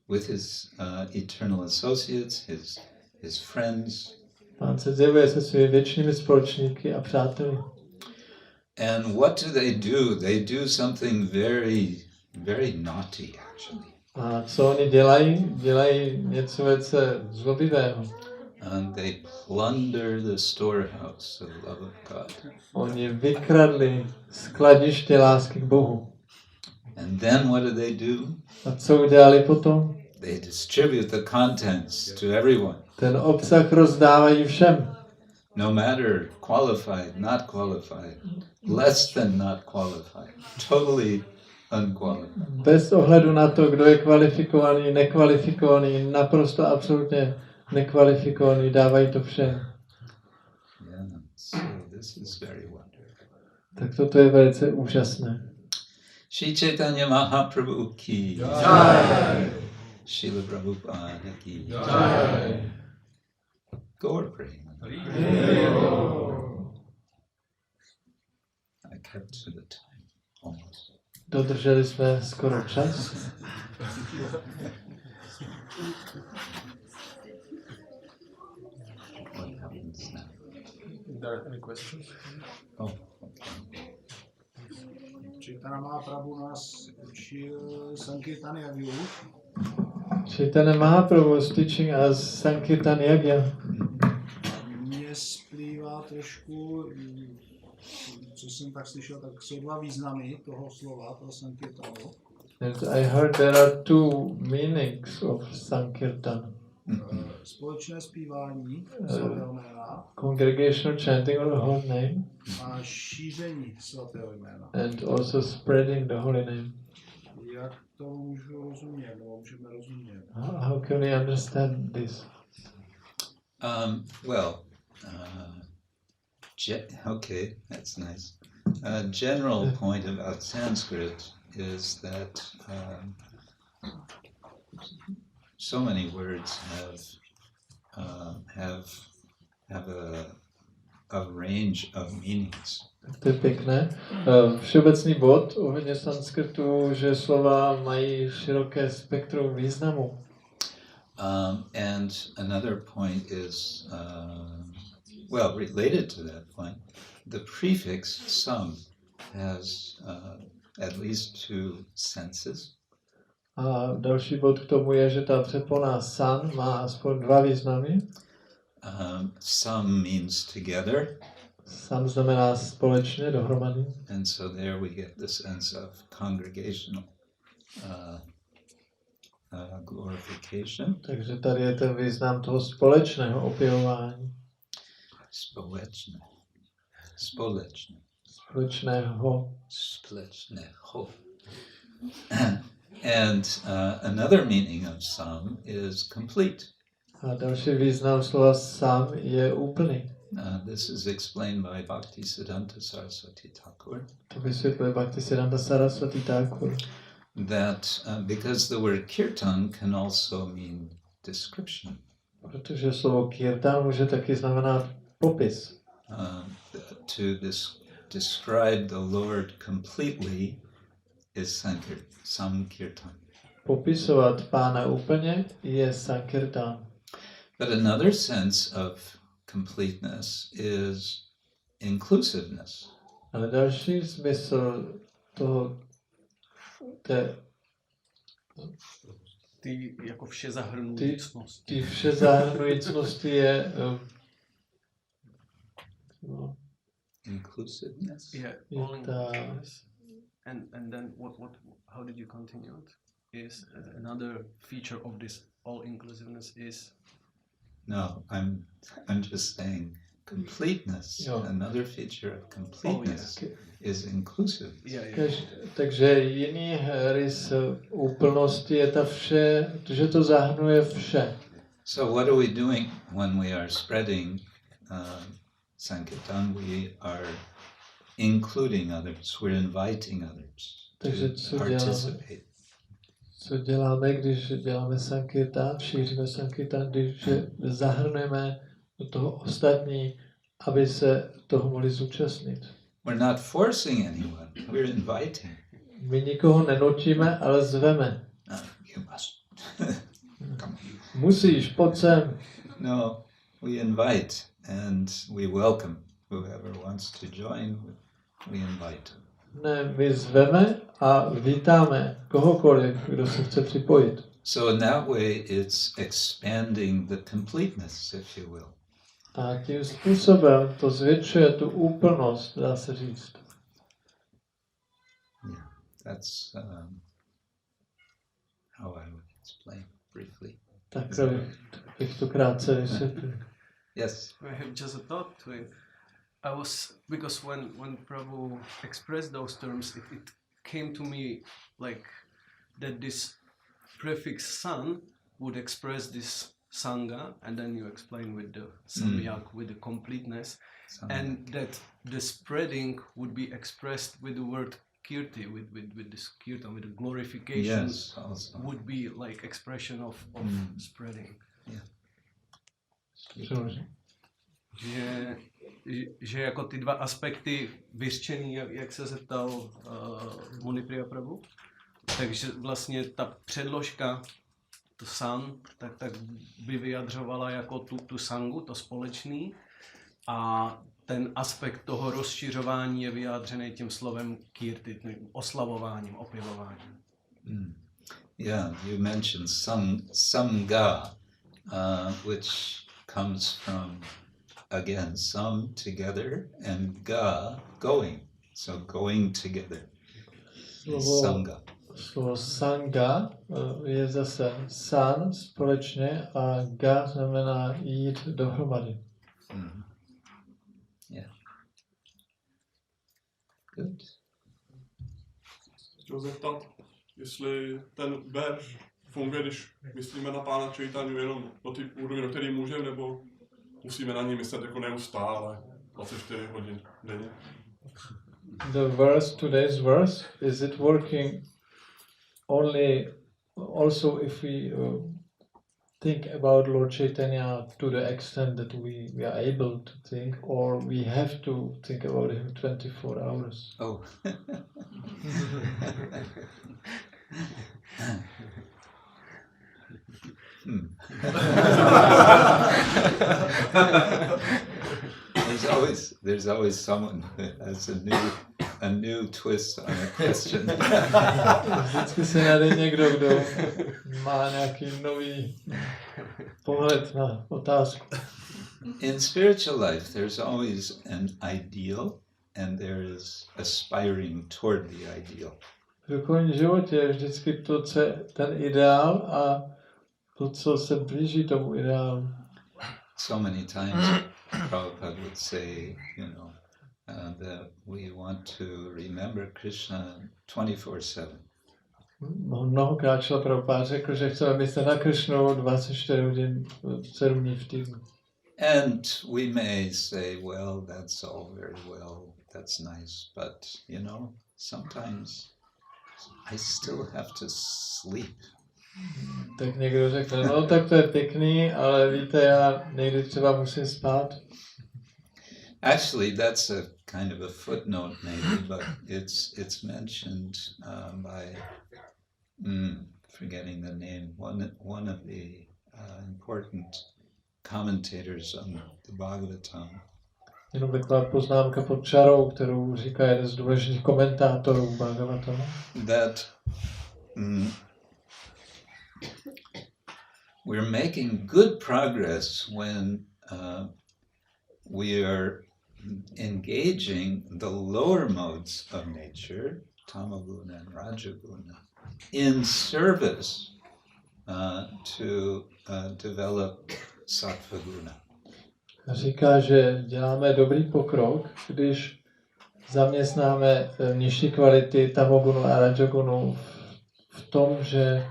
with his eternal associates, his friends.
Pán se zjevuje se svými věčnými společníky a přáteli.
And what do? They do something very, very naughty, actually.
A co oni dělají? Dělají něco velice zlobivého.
And they plunder the storehouse of love of God.
Oni vykradli skladiště lásky k Bohu.
And then what do?
A co udělali potom?
They distribute the contents to everyone.
Ten obsah rozdávají všem.
No matter qualified, not qualified, less than not qualified, totally unqualified.
Bez ohledu na to, kdo je kvalifikovaný, nekvalifikovaný, naprosto absolutně nekvalifikovaný, dávají to všem.
Yeah, so this is very wonderful.
Tak toto je velice úžasné.
Śrī Caitanya Mahāprabhu ki
Jai.
Śrīla Prabhupada ki
Jai.
Gaura Purnima. I kept to the time, almost.
Dodrželi jsme skoro čas.
What happens now?
Are there any questions?
Oh,
Chaitanya Mahāprabhu nás učil Sankirtanya.
Chaitanya Mahāprabhu is teaching us Sankirtanya.
Mně splývá trošku, co jsem tak slyšel, tak jsou dva významy toho slova, toho Sankirtanu.
And I heard there are two meanings of Sankirtan.
Společné zpívání svatého jména
Congregational chanting of the holy name
a šíření svatého jména.
and also spreading the holy name.
Jak to můžu rozumět, nebo můžeme rozumět?
How can we understand this?
Okay, that's nice. A general point about Sanskrit is that so many words have a range of meanings.
To je pěkné. Všeobecný bod ohledně sanskritu, že slova mají široké spektrum významu.
And another point is, related to that point, the prefix sam has at least two senses.
A další bod k tomu je, že ta přepona san má aspoň dva významy.
Sam means together.
Sam znamená společně, dohromady.
And so there we get the sense of congregational glorification.
Takže tady je ten význam toho společného opěvování. Společného.
And another meaning of sam is complete.
A další význam slova sam je úplný.
This is explained by Bhaktisiddhanta Saraswati Thakur.
To vysvětluje Bhaktisiddhanta Saraswati Thakur.
That because the word kirtan can also mean description.
Protože slovo kirtan může taky znamenat popis.
To describe the Lord completely is Sankirtan.
Popisovat Pána úplně je Sankirtan.
But another sense of completeness is inclusiveness.
Ale další smysl toho
Ty jako vše zahrnujícnost.
Ty vše zahrnujícnosti je
Inclusiveness?
Yeah,
je
all
ta,
and then how did you continue it? Is another feature of this all inclusiveness is
No, I'm just saying completeness.
Jo.
Another feature of completeness is inclusive.
takže jiný rys úplnosti je ta vše, že to zahrnuje vše.
So what are we doing when we are spreading Sankirtan? We are including others. We're inviting others
Takže
to participate.
Co děláme, když děláme Sankirtan, šíříme Sankirtan, když zahrnujeme do toho ostatní, aby se toho mohli zúčastnit.
We're not forcing anyone. We're inviting.
My nikoho nenutíme, ale zveme.
You must. Come.
Musíš, pojď sem.
No, we invite and we welcome whoever wants to join. We invite them.
Ne, my zveme a vítáme kohokoliv, kdo se chce připojit.
So in that way, it's expanding the completeness, if you will.
A tím způsobem to zvětšuje tu úplnost, dá se říct.
Yeah, that's how I would explain briefly.
Tak bych to krátce vysvětlil.
Yes.
I have just a thought to it. Because when Prabhu expressed those terms, it came to me like that this prefix san would express this sangha, and then you explain with the samyak, with the completeness, and that the spreading would be expressed with the word kirti, with this kirtan, with the glorification,
Yes, also.
would be like expression of spreading.
Yeah.
Že jako ty dva aspekty vyřčený, jak se zeptal Munipriya Prabhu, takže vlastně ta předložka, to san, tak by vyjadřovala jako tu sangu, to společný, a ten aspekt toho rozšiřování je vyjádřený tím slovem kirti, oslavováním, opěvováním.
Yeah, you mentioned sangha, which comes from, again, sam, together, and ga, going. So going together. Sangha.
Slovo sangha je zase san, společně, a ga znamená jít dohromady.
Yeah. Good.
Chtěl zeptat, jestli ten verš funguje, když myslíme na Pána Čaitanyu jenom do ty úrovně, do který můžeme, nebo musíme na ní myslet jako neustále, 24 hodin denně.
The verse, today's verse, is it working only also if we think about Lord Chaitanya to the extent that we are able to think, or we have to think about him 24 hours?
Oh. There's always someone that has a new twist on a question.
Vždycky se najde někdo, kdo má nějaký nový pohled na otázku.
In spiritual life, there's always an ideal, and there is aspiring toward the ideal.
V duchovním životě je vždycky to, co je ten ideál, a to, co se blíží tomu ideálu.
So many times Prabhupada would say, that we want to remember Krishna 24/7.
Mnohokrát šla Prabhupada řekl, že chceme myslet na Krishnu 24 hodin, 7 dní v týdnu.
And we may say, well, that's all very well, that's nice, but, sometimes I still have to sleep.
Tak někdo řekne, no tak to je pěkný, ale víte, já někdy třeba musím spát.
Actually, that's a kind of a footnote maybe, but it's mentioned by, forgetting the name, one of the important commentators on the Bhagavatam.
Jenom taková poznámka pod čarou, kterou říká jeden z důležitých komentátorů Bhagavatamu.
That we're making good progress when we are engaging the lower modes of nature, tamaguna and rajaguna, in service to develop sattvaguna.
Říká, že děláme dobrý pokrok, když zaměstnáme nižší kvality tamogunu a rajagunu v tom, že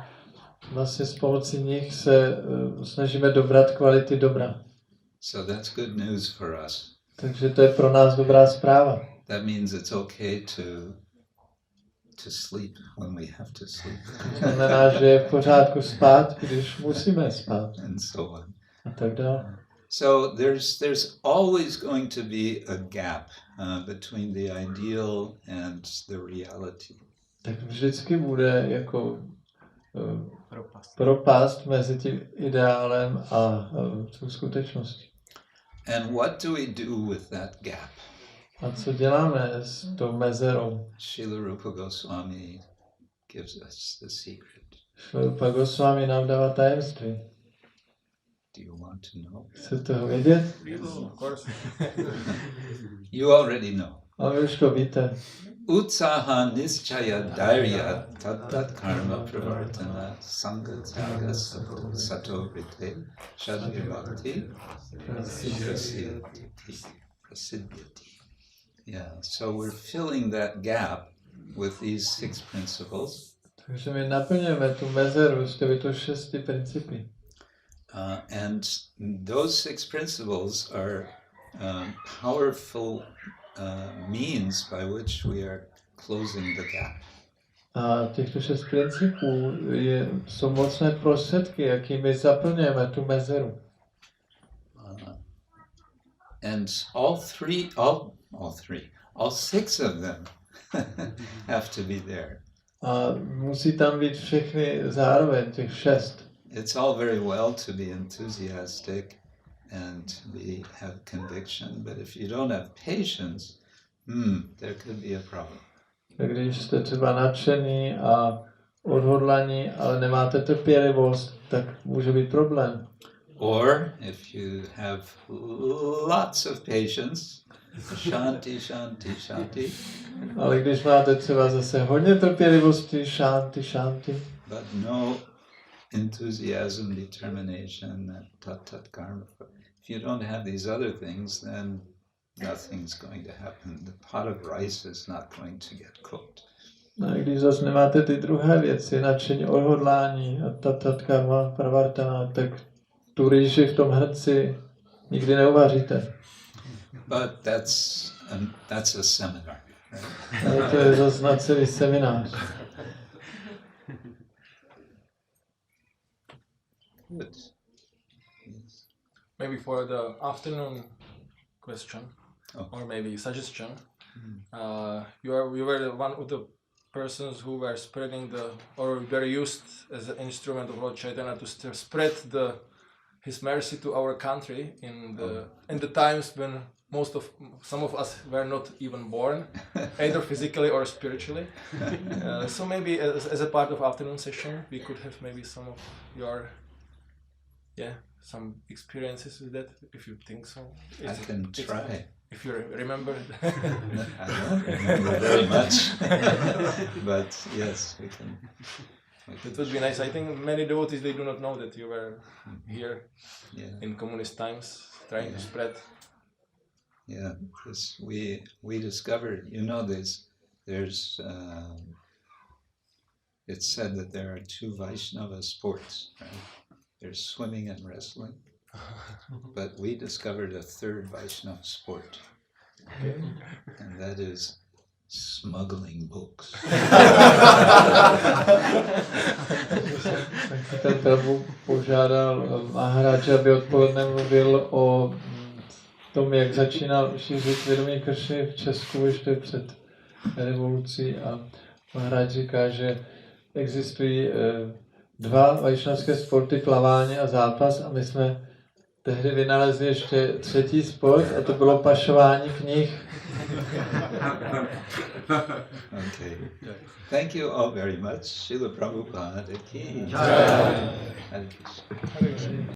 vlastně s pomocí nich se snažíme dobrat kvality dobra.
So that's good news for us.
Takže to je pro nás dobrá zpráva.
That means it's okay to sleep when we have to sleep.
To znamená, že je v pořádku spát, když musíme spát.
And so on.
A tak dále.
So there's always going to be a gap between the ideal and the reality.
Tak vždycky bude jako propast mezi tím ideálem a tou skutečností.
And what do we do with that gap?
A co děláme s tou mezerou?
Srila Rupa Goswami gives us the secret.
Rupa Goswami nám dává tajemství.
Do you want to know?
Chcete ho vědět?
Of course.
You already know.
Ale už to víte.
Utsaha nischaya dairya tat karma pravartana sanga tyaga sato vrite shadvibhakti prasiddhyati. Yeah, so we're filling that gap with these 6 principles.
Takže my naplňujeme tu mezeru s těmito 6 principy.
And those 6 principles are powerful means by which we are closing the gap.
A těchto 6 principů jsou mocné prostředky, jakými zaplňujeme tu mezeru.
And all 6 of them have to be there.
A musí tam být všechny zároveň, těch 6.
It's all very well to be enthusiastic and have conviction, but if you don't have patience, there could be a problem.
Když jste třeba nadšený a odhodlaní, ale nemáte trpělivost, tak může být problém.
Or if you have lots of patience, shanti, shanti, shanti.
Ale když máte třeba zase hodně trpělivosti, shanti, shanti.
But no enthusiasm, determination, tat karma. If you don't have these other things, then nothing's going to happen. The pot of rice is not going to get cooked.
A když zase nemáte ty druhé věci, nadšení, odhodlání a tat karma pravartana, tak tu rýži v tom hrnci nikdy neuvaříte.
But that's a seminar. Right?
Ale to je zase na celý seminář.
Good. Yes.
Maybe for the afternoon question, or maybe suggestion, you were one of the persons who were spreading or were used as an instrument of Lord Chaitanya to spread his mercy to our country in the times when some of us were not even born, either physically or spiritually. So maybe as a part of afternoon session, we could have maybe some of your some experiences with that, if you think so.
I can try.
If you remember.
I don't remember very much, but yes, we can.
That would be nice. I think many devotees, they do not know that you were here in communist times trying to spread.
Yeah, because we discovered, there's it's said that there are 2 Vaishnava sports, right? There's swimming and wrestling, but we discovered a 3rd Vaishnava sport, and that is smuggling books.
Ten Prabhu požádal Maharaja, aby odpoledne mluvil o tom, jak začínal šířit vědomí Kršny v Česku ještě před revolucí, a Maharaj říká, že existují 2 vajšnavské sporty, plavání a zápas, a my jsme tehdy vynalezli ještě 3. sport, a to bylo pašování knih.
Okay. Thank you all very much. Srila Prabhupada ki jai. Hare Krishna.